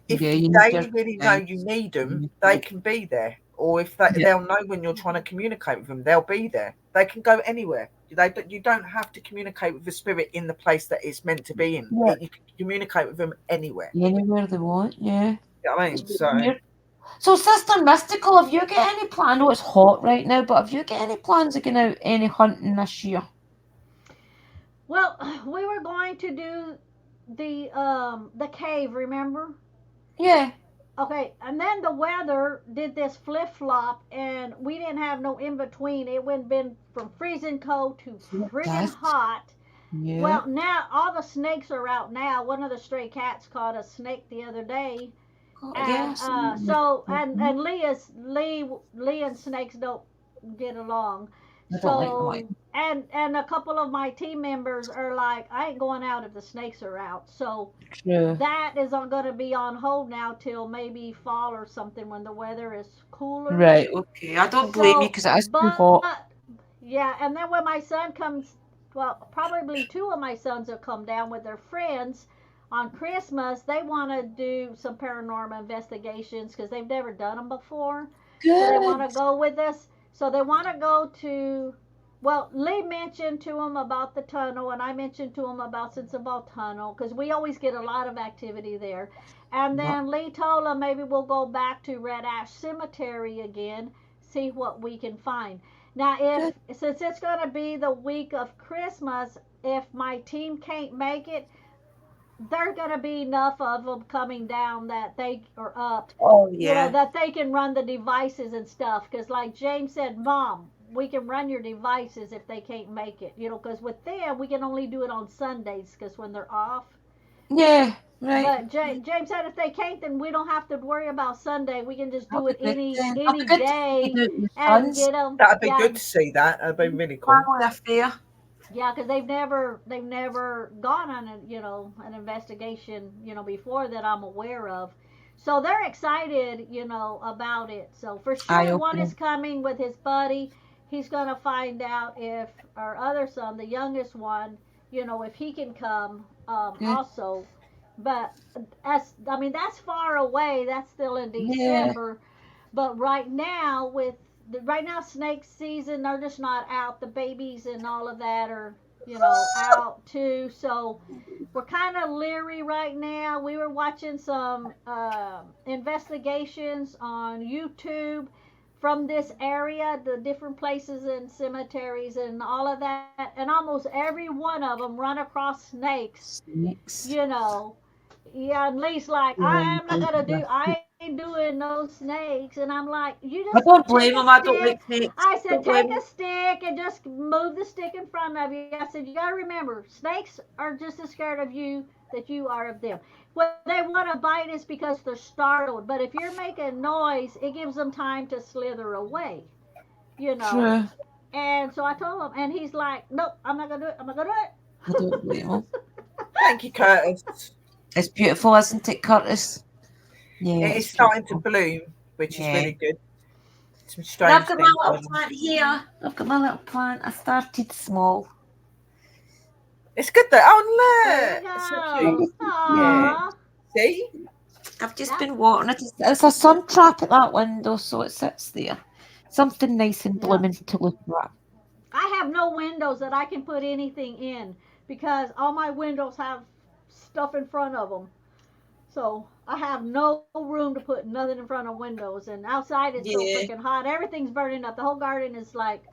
if yeah, you need they your really know time you to need them, they communicate. can be there. Or if Yeah, they'll know when you're trying to communicate with them, they'll be there. They can go anywhere. You don't have to communicate with the spirit in the place that it's meant to be in. yeah, You can communicate with them anywhere. anywhere they want. Yeah, You know what I it's mean? a bit So weird. So, Sister Mystical, have you got any plan? I know it's hot right now, but have you got any plans of going out any hunting this year? Well, we were going to do the cave, remember? Yeah, Okay, and then the weather did this flip flop, and we didn't have no in between. It went been from freezing cold to friggin' Yes. hot. Yeah. Well, now all the snakes are out now. One of the stray cats caught a snake the other day, Oh, and yes. so and Lee and snakes don't get along. I don't like So mine. and a couple of my team members are like, I ain't going out if the snakes are out. So True. that is going to be on hold now till maybe fall or something when the weather is cooler. Right. Okay. I don't blame you So, because it is too but hot. yeah, and then when my son comes, well, probably two of my sons will come down with their friends on Christmas. They want to do some paranormal investigations because they've never done them before. So they want to Good. go with us. So they want to go to, well, Lee mentioned to them about the tunnel, and I mentioned to them about Sensible Tunnel because we always get a lot of activity there. And Yep. then Lee told them maybe we'll go back to Red Ash Cemetery again, see what we can find. Now, Good. if since it's going to be the week of Christmas, if my team can't make it, there's going to be enough of them coming down that they are up, Oh you know, yeah. that they can run the devices and stuff. Because, like James said, Mom, we can run your devices if they can't make it, you know, because with them, we can only do it on Sundays because when they're off. Yeah. Right. But James said if they can't, then we don't have to worry about Sunday. We can just That'll do be it good any then. That'll any be good to see you day do it with your and sons. get them. That'd be Yeah, good to see that. That'd be really cool. Family affair. yeah, because they've never gone on an investigation before that I'm aware of. So they're excited about it. So for Eye sure one is opening. coming with his buddy. He's gonna find out if our other son, the youngest one, if he can come Good. also. But that's far away. That's still in Yeah. December. But right now snake season, they're just not out. The babies and all of that are out too. So we're kind of leery right now. We were watching some investigations on YouTube from this area, the different places and cemeteries and all of that, and almost every one of them run across snakes. Snakes. You know, yeah, and Lee's like, Um, I'm not gonna do. I ain't doing no snakes, and I'm like, you I just don't take blame a him. I don't stick. like snakes. I said, Don't blame take him. a stick and just move the stick in front of you. I said, you gotta remember, snakes are just as scared of you that you are of them. When they want to bite is because they're startled, but if you're making noise, it gives them time to slither away. You know. True. And so I told him, and he's like, nope, I'm not gonna do it. I'm not gonna I don't blame him. do it. Thank you, Curtis. It's beautiful, isn't it, Curtis? Yeah, It it's is starting to beautiful. bloom, which is Yeah. really good. Some And I've strange got my things little going on. plant here. I've got my little plant. I started small. It's good though. Oh There you look, it's so go. cute. Yeah. Aww. See, I've just That, been watering it. It's a sun trap at that window, so it sits there. Something nice and yeah. blooming to look at. I have no windows that I can put anything in because all my windows have stuff in front of them. So I have no room to put nothing in front of windows. And outside it's so Yeah. freaking hot. Everything's burning up. The whole garden is like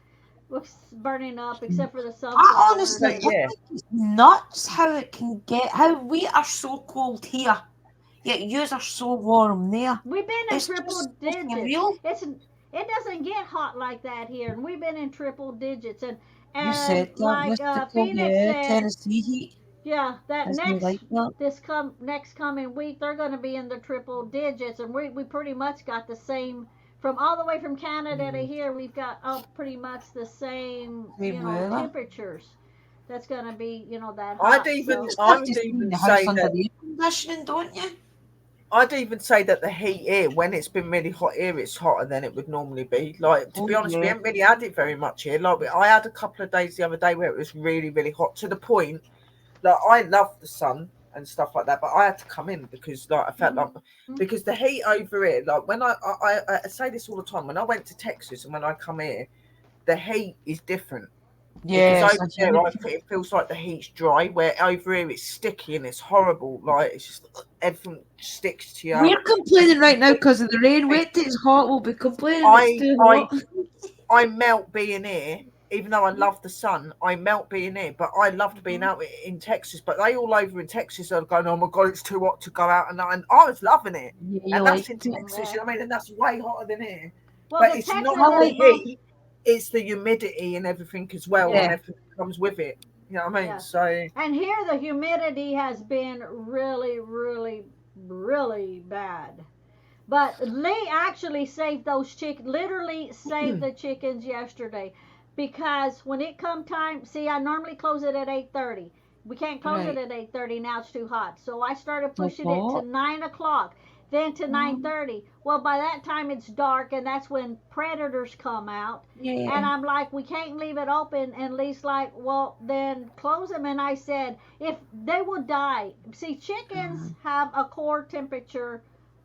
looks burning up except for the I sunflowers. honestly, so I And yeah. think it's nuts how it can get. How we are so cold here, yet yous are so warm there. we've been in It's triple just digits. surreal. It doesn't get hot like that here, and we've been in triple digits. And You and said that, like mystical, Phoenix yeah. said, Tennessee heat yeah, that isn't like that. next coming week they're going to be in the triple digits, and we pretty much got the same from all the way from Canada to here. We've got pretty much the same Same weather. temperatures. That's going to be that I'd hot. even, So I Have to would stay in even the house say under that. the air conditioning, don't you? I'd even say that the heat here, when it's been really hot here, it's hotter than it would normally be. Like, to Oh be honest, we yeah. haven't really had it very much here. Like, I had a couple of days the other day where it was really, really hot to the point. Like, I love the sun and stuff like that, but I had to come in because, like, I felt like because the heat over here, like, when I say this all the time, when I went to Texas and when I come here, the heat is different. Because Yes, over there, it feels like the heat's dry, where over here it's sticky and it's horrible. Like it's just everything sticks to you. we're complaining right now because of the rain. Wait till it's hot, we'll be complaining it's I too I hot. I melt being here, even though I love the sun, I melt being here. But I loved being out in Texas. But they all over in Texas are going, oh my God, it's too hot to go out. And I was loving it. Yeah, you And that's like in it. Texas, you know what I mean? And that's way hotter than here. Well, But the it's Texas not the is most, heat, it's the humidity and everything as well, Yeah. and everything that comes with it. You know what I mean? yeah. So, And here the humidity has been really, really, really bad. But Lee actually saved those chickens, literally saved the chickens yesterday. Because when it come time, see, I normally close it at 8:30. We can't close it Right. at 8:30 now; it's too hot. So I started So pushing it to hot. 9 o'clock, then to Mm. 9:30. Well, by that time it's dark, and that's when predators come out. And Yeah. I'm like, we can't leave it open. And Lee's like, well, then close them. And I said, if they will die. See, chickens have a core temperature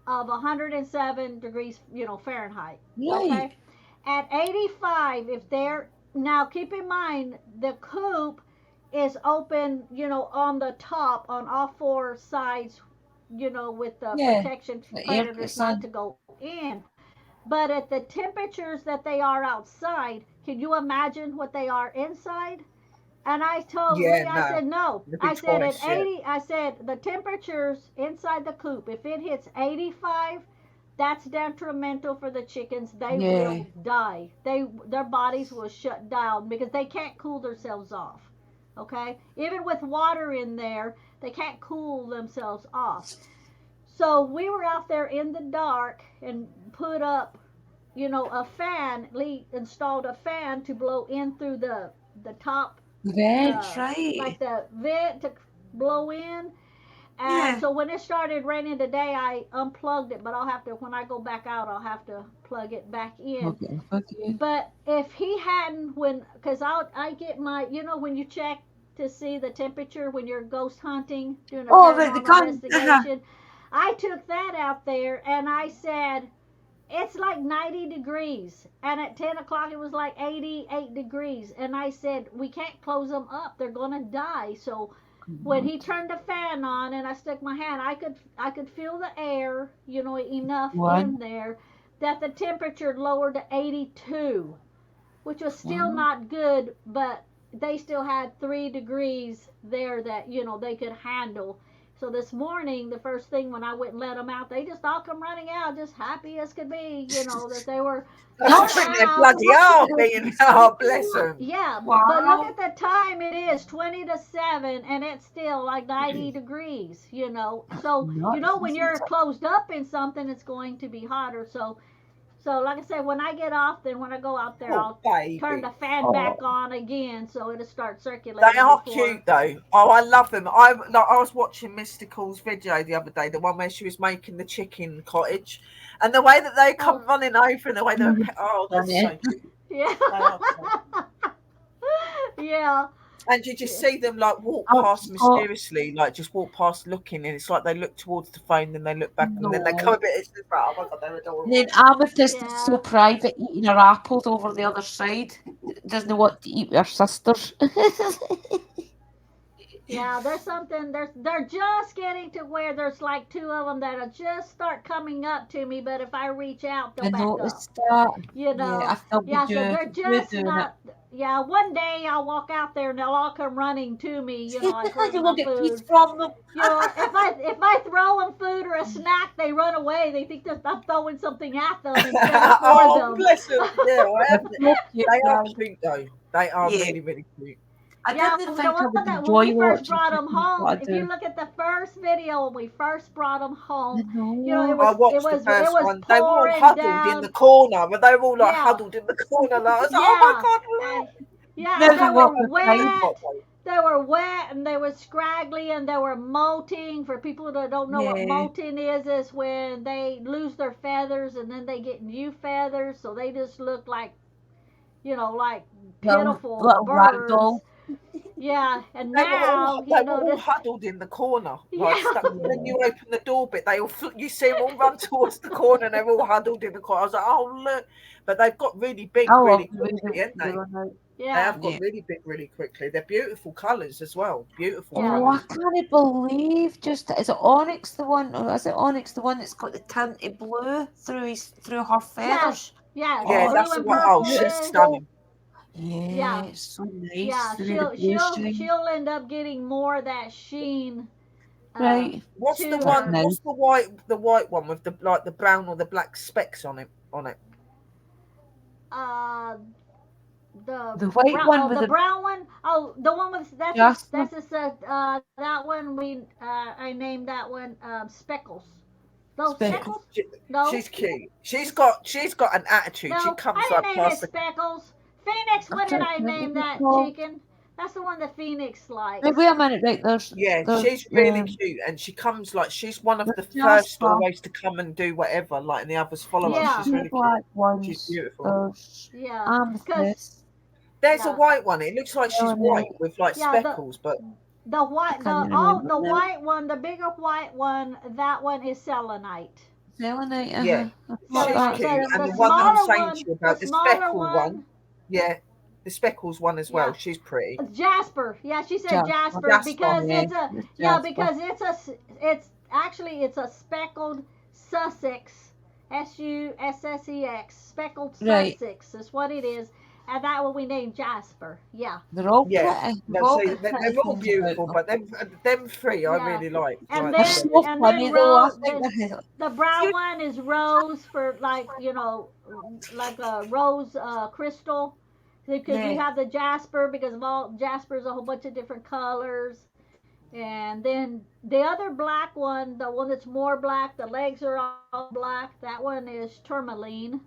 of 107 degrees, Fahrenheit. Right. Okay. At 85, if they're now keep in mind the coop is open, on the top on all four sides, with the Yeah. protection for The air, the predators not sun. to go in. But at the temperatures that they are outside, can you imagine what they are inside? And I told yeah, Lee, I no, said, no. it'd be I said, at twice, yeah. 80, I said, the temperatures inside the coop, if it hits 85, that's detrimental for the chickens. They Yeah. will die. Their bodies will shut down because they can't cool themselves off. Okay? Even with water in there, they can't cool themselves off. So we were out there in the dark and put up, a fan. Lee installed a fan to blow in through the top, Veg, right. like the vent to blow in. And Yeah. so when it started raining today, I unplugged it, but I'll have to, when I go back out, I'll have to plug it back in. Okay. Okay. But if he hadn't, because I get my, when you check to see the temperature when you're ghost hunting, doing a Oh, right, the paranormal gun. investigation, I took that out there and I said, it's like 90 degrees. And at 10 o'clock, it was like 88 degrees. And I said, we can't close them up. They're going to die. So when he turned the fan on and I stuck my hand, I could feel the air, enough What? in there that the temperature lowered to 82, which was still Wow. not good, but they still had 3 degrees there that, they could handle. So this morning, the first thing when I went and let them out, they just all come running out, just happy as could be, that they were I think they're bloody hell being, oh, bless them. Yeah, Wow. but look at the time. It is 20 to 7, and it's still like 90 degrees, So, Nuts. when you're closed up in something, it's going to be hotter. So like I said, when I get off, then when I go out there, Oh, I'll baby. turn the fan Oh. back on again, so it'll start circulating. They are before. cute though. Oh, I love them. I was watching Mystical's video the other day, the one where she was making the chicken cottage, and the way that they come running over and the way they're that's so cute. Yeah. They are cute. Yeah. And you just see them like walk Oh, past mysteriously, like just walk past looking, and it's like they look towards the phone, then they look back, and then they come a bit. It's just like, oh my God, they're adorable. And then Amethyst Yeah. is so private, eating her apples over the other side. Doesn't want to eat with her sisters. Yeah, there's something. They're just getting to where there's like 2 of them that'll just start coming up to me. But if I reach out, they'll I back up. noticed that. You know. Yeah, I felt Yeah, you so do. they're You're just doing not. Yeah, one day I'll walk out there and they'll all come running to me. Like where's you my will get food? peace from them. If I throw them food or a snack, they run away. They think that I'm throwing something at them instead of for Oh, them. bless them. Yeah, I have. So cute, They are guys. cute though. They are Yeah. really, really cute. I Yeah, didn't the think I one would that when we enjoy first watching brought them chickens, home, but I if you do. look at the first video when we first brought them home, I know. I watched the first one. They were all pouring huddled down. in the corner, but they were all like Yeah. huddled in the corner. Like, I was like, oh my God. Yeah, Never and they walked were the side. wet. They were wet and they were scraggly and they were molting. For people that don't know what Yeah. molting is when they lose their feathers and then they get new feathers, so they just look like, like pitiful Little birds. ragdoll. Yeah, and They now were all huddled in the corner. Like, Yeah. stuck. When you open the door bit, you see them all run towards the corner and they're all huddled in the corner. I was like, oh, look. But they've got really big really quickly, haven't they? They Yeah. have got really big really quickly. They're beautiful colours as well. Beautiful Yeah. Oh, I colours. can't believe is it Onyx the one, or is it Onyx the one that's got the tinted blue through her feathers? Yeah, Yeah, blue that's and the one. purple. Oh, she's stunning. Yeah, Yeah, it's so yeah. nice. The way the She'll blue she'll shine. she'll end up getting more of that sheen uh, Right. What's the to That's one? her. nice. What's the white one with the like the brown or the black specks on it? On it. Uh, the The white brown, one oh, with the the brown one. Oh, the one with jasper. that one I named that one Speckles. Those Speckle. Speckles? She, No, she's cute. She's got an attitude. She no, comes I like didn't name it past the. Speckles. Phoenix. I What did can't I remember name what it's that called. chicken? That's the one that Phoenix Wait, likes. wait a minute, right, Yeah, there's she's really cute, and she comes like she's one of the the first jasper. always to come and do whatever. Like, and the others follow her. There's Yeah, She's two really cute. black She's ones. beautiful. There's yeah. Cause amethyst, There's a yeah, white one. It looks like she's white selenite. with like yeah. speckles, but I can't even remember The now. white one, the bigger white one, that one is selenite. Selenite, yeah, I thought she's that's cute. And The the one that I'm selenite. smaller saying to one, you the about, the smaller speckle one, one, yeah, the speckles one as well. yeah, She's pretty. Jasper. Yeah, she said Jasper. Jasper Jasper. because Yeah, it's a it's yeah jasper. because it's a speckled Sussex, Sussex, speckled Right. Sussex is what it is, and that one we named Jasper. Yeah, They're all Yeah. pretty. They've No, all see, got pretty they're all things about beautiful, them. but them three I yeah, really like. and Like, They're then so and then funny though. I Rose think they're the brown one is rose for like like a rose crystal because you yeah. have the Jasper because of all Jasper's a whole bunch of different colors. And then the other black one, the one that's more black, the legs are all black. That one is tourmaline.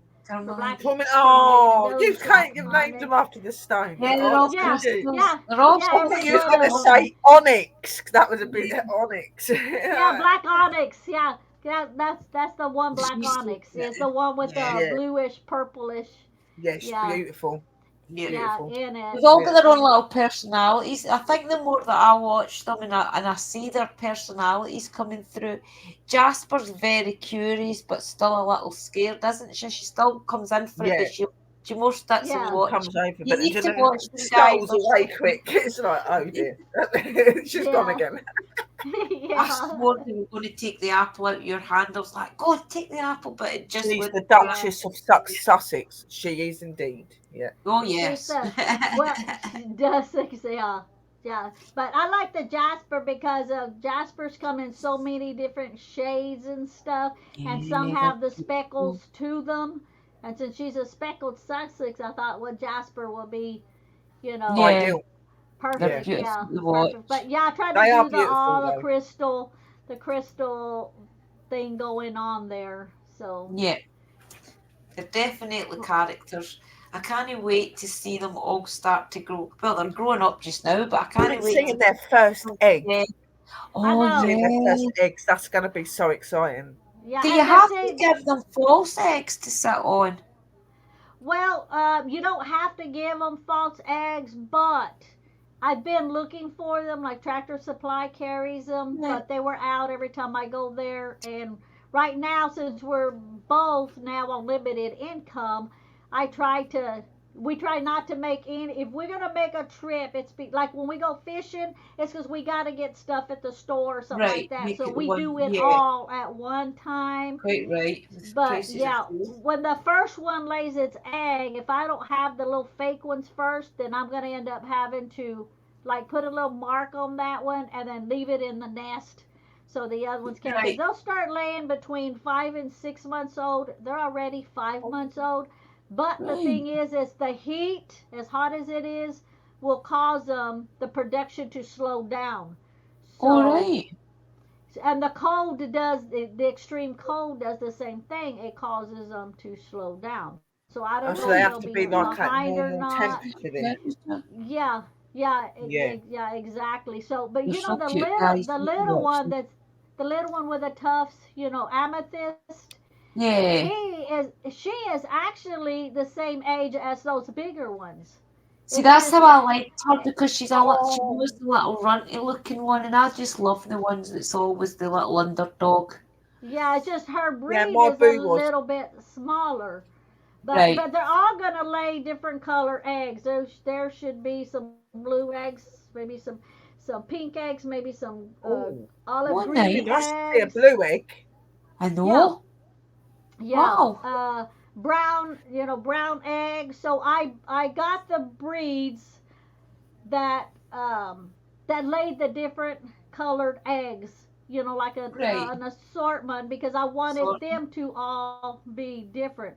The black Tourmaline. tourmaline, and oh, you those can't give are named them after the stones. Yeah, they're Oh, all that's so yeah, cute. crystals. yeah, They're all yeah. I It's thought a you was crystals. good gonna say onyx. That was a bit onyx. yeah, black onyx. Yeah, that's the one black She's so onyx. It's pretty. the one with Yeah. the Yeah, bluish purplish. yes, Yeah, beautiful, Yeah. yeah, beautiful. in it. They've all got Yeah, their own And little personalities. I think the more that I watch them and I see their personalities coming through, Jasper's very curious but still a little scared, isn't she? She still comes in for it, yeah. but she more sticks and yeah, Comes watches. over, You but need to then watch them, guys. scuttles They're away so quick. It's like, oh cute. dear, she's gone yeah, again. I yeah, swore they were going to take the apple out of your hand. I was like, go and take the apple, but it just She's the wouldn't do it. yeah. Duchess of Sussex. She is indeed. Yeah. Oh, She's yes. the well, she does yeah, yeah. But I like the Jasper because Jaspers come in so many different shades and stuff, and some Yeah, have the they're beautiful. speckles to them. And since she's a speckled Sussex, I thought, well, Jasper will be, you know, Yeah, Ideal. they're Yeah. perfect. beautiful Yeah, to perfect. watch. But yeah, I tried to They are do beautiful though. the crystal thing going on there. So Yeah. They're definitely characters. I can't wait to see them all start to grow. Well, they're growing up just now, but I can't wait yeah, Seeing to their first egg. yeah. I Oh know. Seeing their first yeah. eggs. That's going to be so exciting. Yeah, Do you and the have to thing, give them false eggs to sit on? well, you don't have to give them false eggs, but I've been looking for them. Like Tractor Supply carries them, Yeah. but they were out every time I go there. And right now, since we're both now on limited income, I try to. We try not to make any. If we're gonna make a trip, like when we go fishing, it's because we gotta get stuff at the store or something like Right. that. Make So it the we one. do it Yeah. all at one time. Quite right. The But prices are yeah, full. when the first one lays its egg, if I don't have the little fake ones first, then I'm gonna end up having to like put a little mark on that one and then leave it in the nest so the other ones can. Because Right. they'll start laying between 5 and 6 months old. They're already 5 months old. But the Right. thing is the heat, as hot as it is, will cause the production to slow down. All So right. and the cold does the extreme cold does the same thing. It causes them to slow down. So I don't know Oh, if so they they'll Right. have to be be like at behind or normal not. temperature then. Yeah. Yeah, yeah, Yeah. yeah, exactly. So, but They're you know so cute, guys. the You can little watch one them. that's the little one with the tufts, amethyst. Yeah. She is actually the same age as those bigger ones. See, It's that's just how I liked her because she Oh, was the little runty looking one, and I just love the ones that's always the little underdog. yeah, it's just her yeah, breed my is a boo was. little bit smaller. But Right. they're all gonna lay different color eggs. There should be some blue eggs, maybe some pink eggs, maybe some Oh, olive One green be night. nice to see a eggs. blue egg. I Yeah, know. yeah. Wow. brown, brown eggs. So I got the breeds that that laid the different colored eggs, like Right. an assortment, because I wanted So, them to all be different.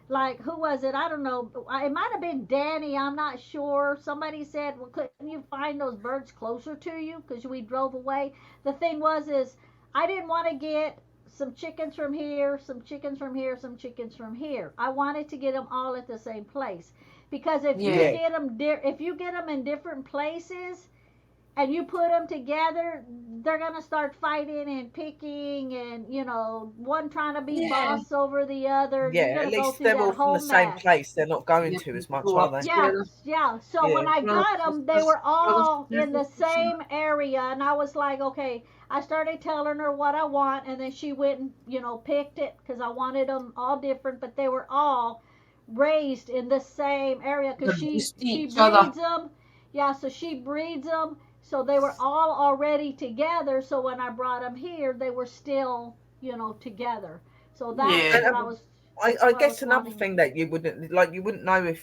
Like, who was it? I don't know. It might have been Danny. I'm not sure. Somebody said, "Well, couldn't you find those birds closer to you because we drove away?" The thing was, is I didn't want to get some chickens from here, some chickens from here, some chickens from here. I wanted to get them all at the same place, because if you yeah. Yeah. get them if you get them in different places and you put them together, they're gonna start fighting and picking, and one trying to be Yeah. boss over the other. You're Yeah. At gonna go least through they're that all from whole the same mess. place. They're not going Yeah. to as much, Grow are up they? Yeah, together. yeah. So when Yeah. I Brothers, got them, they sisters, were brothers, all in the sisters, for sure. same area, and I was like, okay. I started telling her what I want, and then she went and picked it, because I wanted them all different, but they were all raised in the same area, because They're she used to she each other. breeds them. Yeah, so she breeds them, so they were all already together. So when I brought them here, they were still together. So that's Yeah. And what I was I guess another wanting. thing that you wouldn't know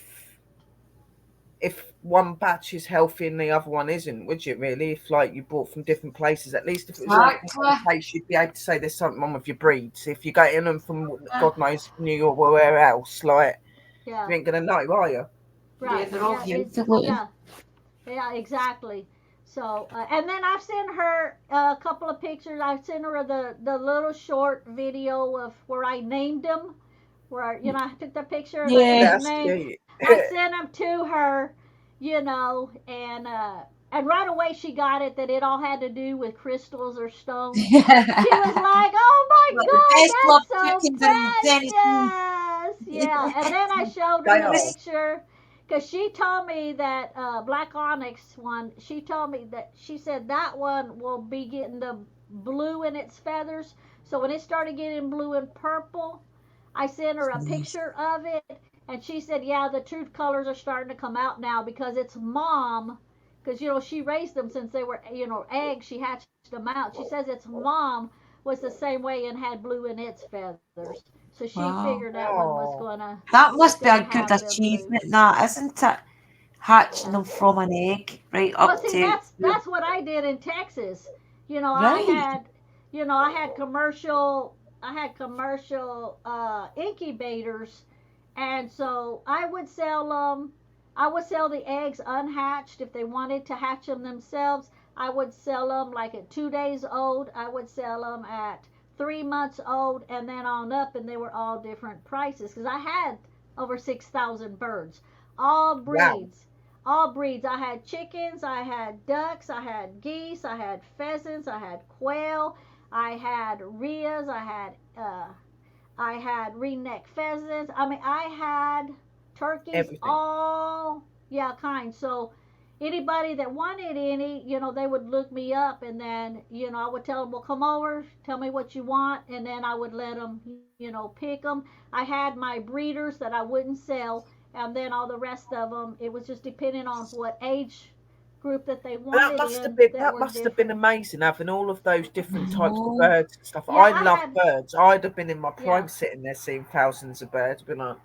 if one batch is healthy and the other one isn't, would you really? If like you bought from different places, at least if it was all from Exactly. one place, you'd be able to say there's something wrong with your breeds. If you're getting them from Yeah. God knows New York or where else, like Yeah, you ain't gonna know, are you? Yeah, right. they're all Yeah, healthy looking. yeah. Yeah, exactly. So, and then I've sent her a couple of pictures. I've sent her the little short video of where I named them, where I took the picture and I put Yeah. the That's name. cute. I sent them to her, and right away she got it, that it all had to do with crystals or stones. She was Yeah. like, "Oh my Like the best God, loved that's so chickens in Tennessee. precious!" Yeah, and then I showed her They the are. picture, because she told me that Black Onyx one. She told me that, she said that one will be getting the blue in its feathers. So when it started getting blue and purple, I sent her a Nice. picture of it, and she said, "Yeah, the true colors are starting to come out now, because its mom." Because she raised them since they were eggs. She hatched them out. She says its mom was the same way and had blue in its feathers. So she Wow. figured that one was Oh, gonna That must be a good have them blue. achievement, that, isn't it? Hatching Yeah. them from an egg right Well, up see, to. that's what I did in Texas. I Right. had, I had commercial incubators, and so I would sell them. I would sell the eggs unhatched if they wanted to hatch them themselves. I would sell them like at 2 days old. I would sell them at 3 months old, and then on up, and they were all different prices, because I had over 6,000 birds, all wow. breeds. All breeds. I had chickens, I had ducks, I had geese, I had pheasants, I had quail, I had rheas, I had ringneck pheasants. I mean, I had turkeys, Everything. all kinds. So anybody that wanted any, they would look me up, and then I would tell them, "Well, come over, tell me what you want," and then I would let them, pick them. I had my breeders that I wouldn't sell, and then all the rest of them, it was just depending on what age group that they wanted in, that That were must have been different. amazing, having all of those different types of No. birds and stuff. Yeah, I I love had. birds. I'd have been in my Yeah, prime sitting there seeing thousands of birds, been like,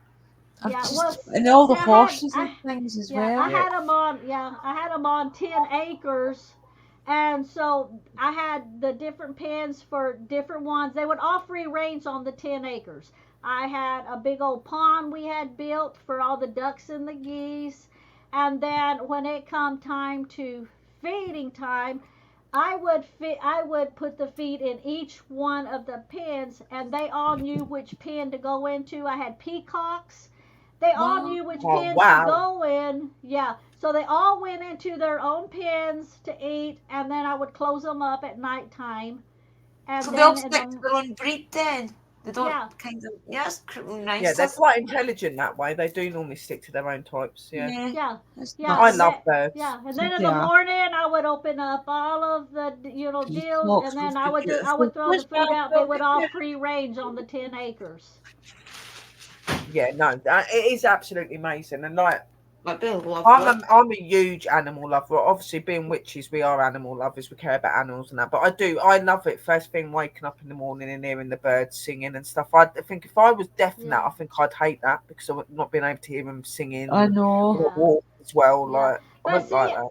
I've yeah. Well, just. And all the see, I had. horses and things as Yeah, I well. yeah, had them on. Yeah, I had them on 10 acres, and so I had the different pens for different ones. They would all free range on the 10 acres. I had a big old pond we had built for all the ducks and the geese, and then when it come time to feeding time, I would put the feed in each one of the pens, and they all knew which pen to go into. I had peacocks. They all Wow. knew which oh pens to wow, go in. Yeah. So they all went into their own pens to eat, and then I would close them up at nighttime. And So they'll then in stick to the their own breed then. They don't yeah, kind of. Yeah, it's yeah, nice, they're isn't quite intelligent that way. They do normally stick to their own types. it? Yeah, Yeah. yeah, It's yeah, I and nuts. love then birds. yeah, and then in the Yeah. morning I would open up all of the deals, Peacocks and then with the I beautiful would throw the bush food out. They would all yeah. free range on the 10 acres. Yeah, no, it is absolutely amazing. And like I'd be a lover. I'm a huge animal lover. Obviously, being witches, we are animal lovers. We care about animals and that. But I love it. First thing, waking up in the morning and hearing the birds singing and stuff. I think if I was deaf and that, I think I'd hate that because I would not being able to hear them singing. I know. Or walk as well. Yeah. Like I But wouldn't like that.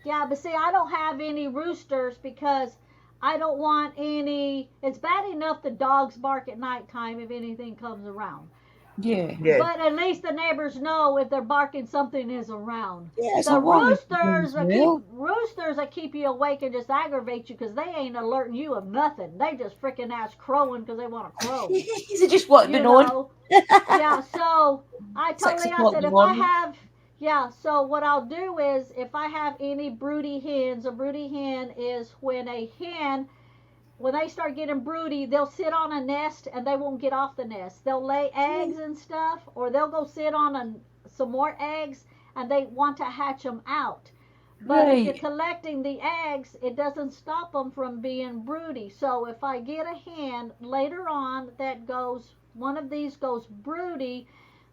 yeah, but see, I don't have any roosters because I don't want any. It's bad enough the dogs bark at nighttime if anything comes around. Yeah. Yeah. But at least the neighbors know if they're barking, something is around. Yeah, it's The a worry for them roosters as that well. keep you awake and just aggravate you because they ain't alerting you of nothing. They just freaking ass crowing because they want to crow. Is it just what You been on? know? Yeah. So I 6 I o'clock said in the if I morning. have so what I'll do is if I have any broody hens, a broody hen is when a hen when they start getting broody, they'll sit on a nest and they won't get off the nest. They'll lay eggs and stuff, or they'll go sit on some more eggs and they want to hatch them out. But if you're Right. collecting the eggs, it doesn't stop them from being broody. So if I get a hen later on that goes, one of these goes broody,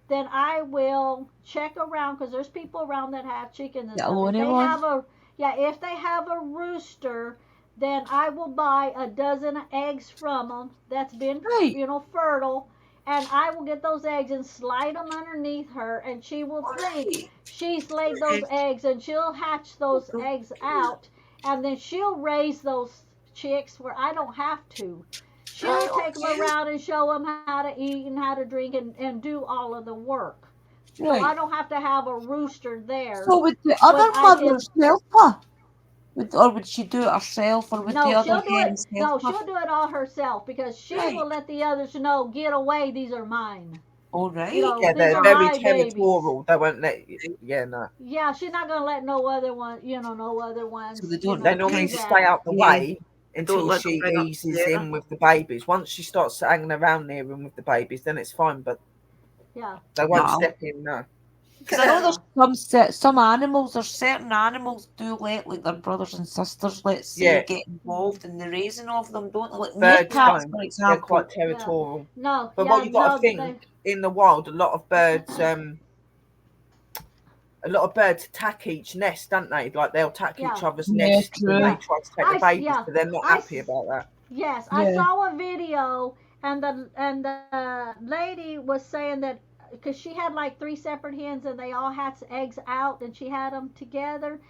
then I will check around because there's people around that have chickens and The stuff. If Aloni they one. have if they have a rooster, then I will buy a dozen eggs from them that's been, Right. fertile, and I will get those eggs and slide them underneath her, and she will think Right. she's laid those eggs, and she'll hatch those eggs out, and then she'll raise those chicks where I don't have to. She'll Right. take them Okay. around and show them how to eat and how to drink and do all of the work. So I Right. don't have to have a rooster there So would the when other I can. mothers help her? Or would she do it herself, or would the No, other she'll do it. hens help No, her? she'll do it all herself because she Right. will let the others know, get away. These are mine. All right. Yeah, These they're are very my babies. territorial. They won't let you. Yeah, no. Yeah, she's not gonna let no other one. No other So ones. they don't They like normally Do kind of stay that. out the yeah. way Don't until let them she bring up eases there. in with the babies. Once she starts hanging around near them with the babies, then it's fine. But Yeah. they won't No. step in. No. Because I know Yeah. there's some animals, there's certain animals do let like their brothers and sisters, let's say, Yeah. get involved in the raising of them, don't they? Like Birds meerkats, don't. for They're example. quite Yeah. territorial. No. But Yeah. what you got to No. think in the wild, a lot of birds attack each nest, don't they? Like they'll attack each Yeah. other's Yeah, nests and they Yeah. true. try to take the babies, Yeah. so they're not I. happy about that. Yes, I Yeah. saw a video, and the lady was saying that because she had like three separate hens, and they all had eggs out, and she had them together.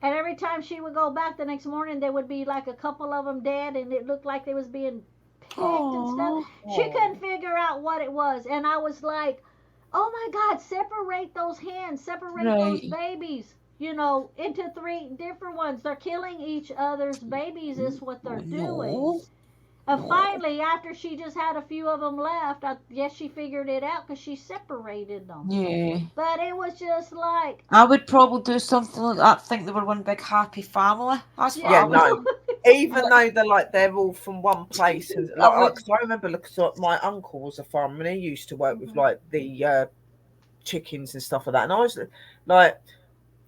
And every time she would go back the next morning, there would be like a couple of them dead, and it looked like they was being picked and stuff. Oh, She couldn't figure out what it was, and I was like, "Oh my God, separate those hens, separate those right. babies." Into three different ones. They're killing each other's babies, is what they're doing. No, And no. finally, after she just had a few of them left, I guess she figured it out because she separated them. Yeah. But it was just like, I would probably do something like that, think they were one big happy family. That's what Yeah, I would no. do. Even though they're all from one place, and I would. because I remember looking at my uncle was a farmer and he used to work with like the chickens and stuff like that, and I was like,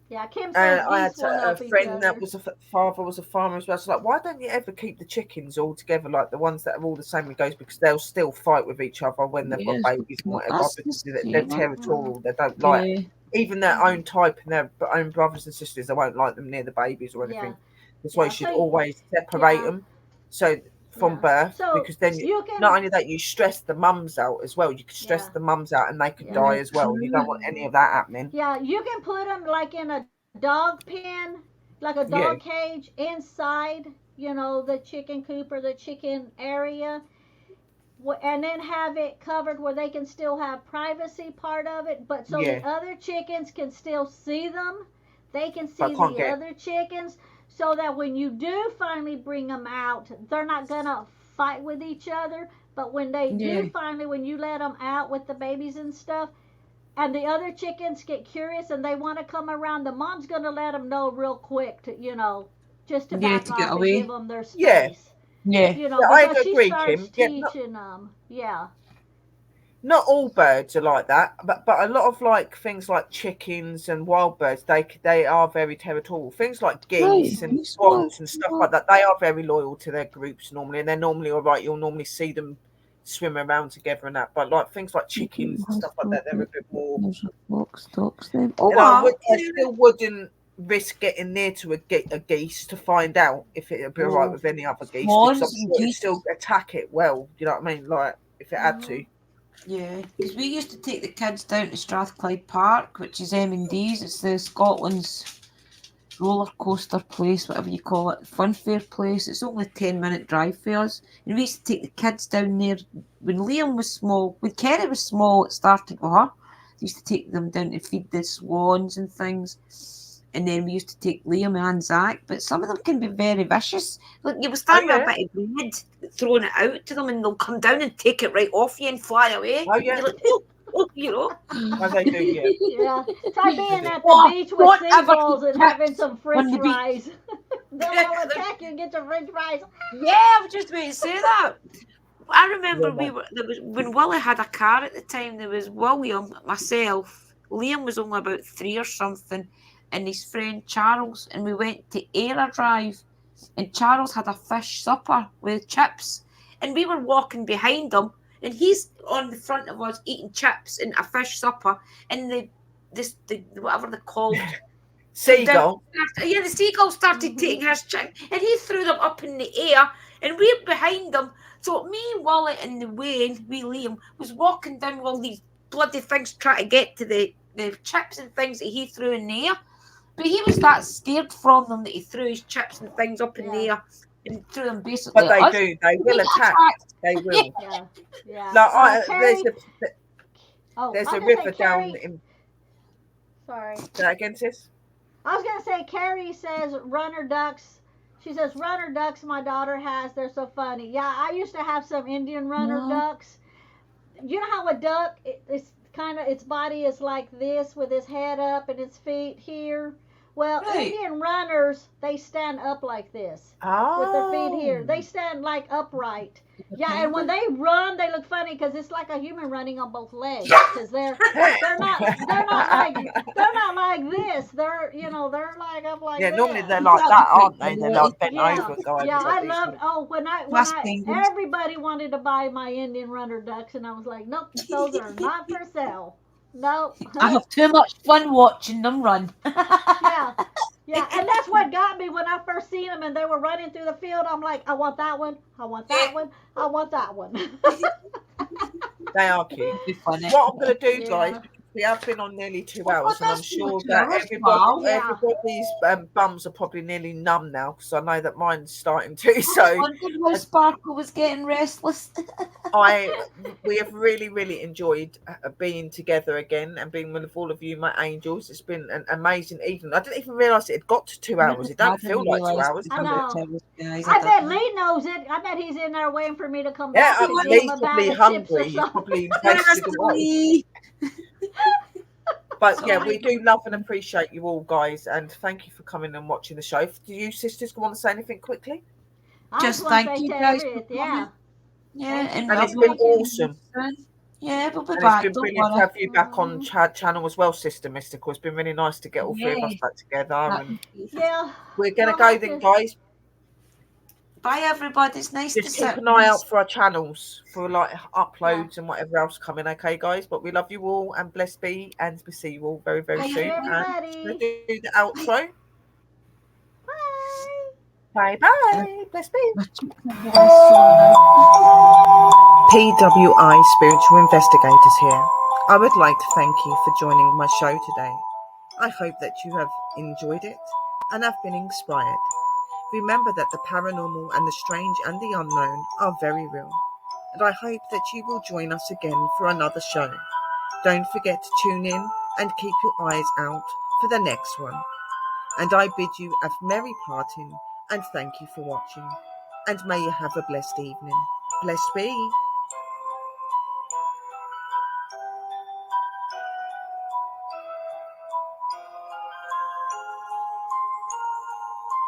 yeah, Kim and says I had geese will a help each friend that other. was father was a farmer as well. So like, why don't you ever keep the chickens all together, like the ones that are all the same? It goes because they'll still fight with each other when they've got Yes, babies and whatever, that's the because they're same. territorial. They don't like Yeah. even their own type and their own brothers and sisters. They won't like them near the babies or anything. Yeah. That's why you should always separate them. So from birth, So because then you can. not only that, you stress the mums out as well. You can stress the mums out and they could die as well. You don't want any of that happening. Yeah, you can put them like in a dog pen, like a dog cage inside, the chicken coop or the chicken area, and then have it covered where they can still have privacy part of it, but so the other chickens can still see them. They can see the other chickens, so that when you do finally bring them out, they're not gonna fight with each other. But when they do finally, when you let them out with the babies and stuff, and the other chickens get curious and they want to come around, the mom's going to let them know real quick just to back to off get and away. give them their space. Yeah. Because she starts teaching them. Yeah. Not all birds are like that, but a lot of like things like chickens and wild birds, they are very territorial. Things like geese and swans and stuff like that, they are very loyal to their groups normally, and they're normally all right. You'll normally see them swim around together and that. But like things like chickens and stuff like that, they're a bit more. There's a fox, ducks there. Oh, And I, wow. I still wouldn't risk getting near to a geese to find out if it'd be alright with any other geese, because I'm Swans and sure it'd geese. still attack it well. You know what I mean? Like if it had to. Yeah, because we used to take the kids down to Strathclyde Park, which is M&D's. It's the Scotland's roller coaster place, whatever you call it, fun fair place. It's only a 10-minute drive for us. And we used to take the kids down there when Liam was small. When Kerry was small, it started with her. We used to take them down to feed the swans and things. And then we used to take Liam and Zach, but some of them can be very vicious. Look, you will stand with a bit of bread, throwing it out to them, and they'll come down and take it right off you and fly away. Oh yeah. You're like, you know. As they do, yeah. Yeah. Try being at the beach with seagulls and having some French fries. They'll all attack you and get your French fries. Yeah, I was just about to say that. I remember when Willie had a car at the time. There was William, myself, Liam was only about 3 or something, and his friend Charles, and we went to Aira Drive, and Charles had a fish supper with chips, and we were walking behind him, and he's on the front of us eating chips and a fish supper, and the whatever they're called. Seagull. The seagull started taking his chips, and he threw them up in the air, and we're behind them. So me, Wally, and the Wayne, Liam, was walking down with all these bloody things trying to get to the chips and things that he threw in the air. But he was that scared from them that he threw his chips and things up in the air and threw them basically. But they will attack. They will. Yeah. No, Carrie, there's a river down in. Sorry. Say that again, sis. I was gonna say Carrie says runner ducks. She says runner ducks my daughter has. They're so funny. Yeah, I used to have some Indian runner ducks. You know how a duck it's kind of its body is like this with its head up and its feet here. Well, Indian runners, they stand up like this with their feet here. They stand like upright. Yeah, and when they run, they look funny because it's like a human running on both legs. Because they're not like this. They're they're like up like this. Normally they're like that, aren't they? They're like bent over, guys. Yeah, I loved. When everybody wanted to buy my Indian runner ducks, and I was like, nope, those are not for sale. No. I have too much fun watching them run. Yeah, and that's what got me when I first seen them and they were running through the field. I'm like, I want that one. I want that one. I want that one. They are cute. What I'm going to do, guys, because we have been on nearly 2 hours, and I'm sure that everybody's bums are probably nearly numb now, because I know that mine's starting to. So I wondered why Sparkle was getting restless. We have really, really enjoyed being together again and being with all of you, my angels. It's been an amazing evening. I didn't even realise it had got to 2 hours. It don't feel like 2 hours. I know. I bet Lee knows it. I bet he's in there waiting for me to come back. Yeah, Lee's probably hungry. He's probably wasted away. But yeah, we do love and appreciate you all, guys, and thank you for coming and watching the show. Do you sisters want to say anything quickly? Just thank you guys. And it's been awesome. Yeah, we'll be and back. It's been brilliant to have you back on channel as well, Sister Mystical. It's been really nice to get all three of us back together. And we're going to go then, guys. Bye, everybody. It's nice to just keep an eye out for our channels for like uploads and whatever else coming. Okay, guys. But we love you all and blessed be, and we'll see you all very, very soon. And we'll do the outro. Bye bye. Blessed be. PWI Spiritual Investigators here. I would like to thank you for joining my show today. I hope that you have enjoyed it and have been inspired. Remember that the paranormal and the strange and the unknown are very real, and I hope that you will join us again for another show. Don't forget to tune in and keep your eyes out for the next one. And I bid you a merry parting and thank you for watching, and may you have a blessed evening. Blessed be.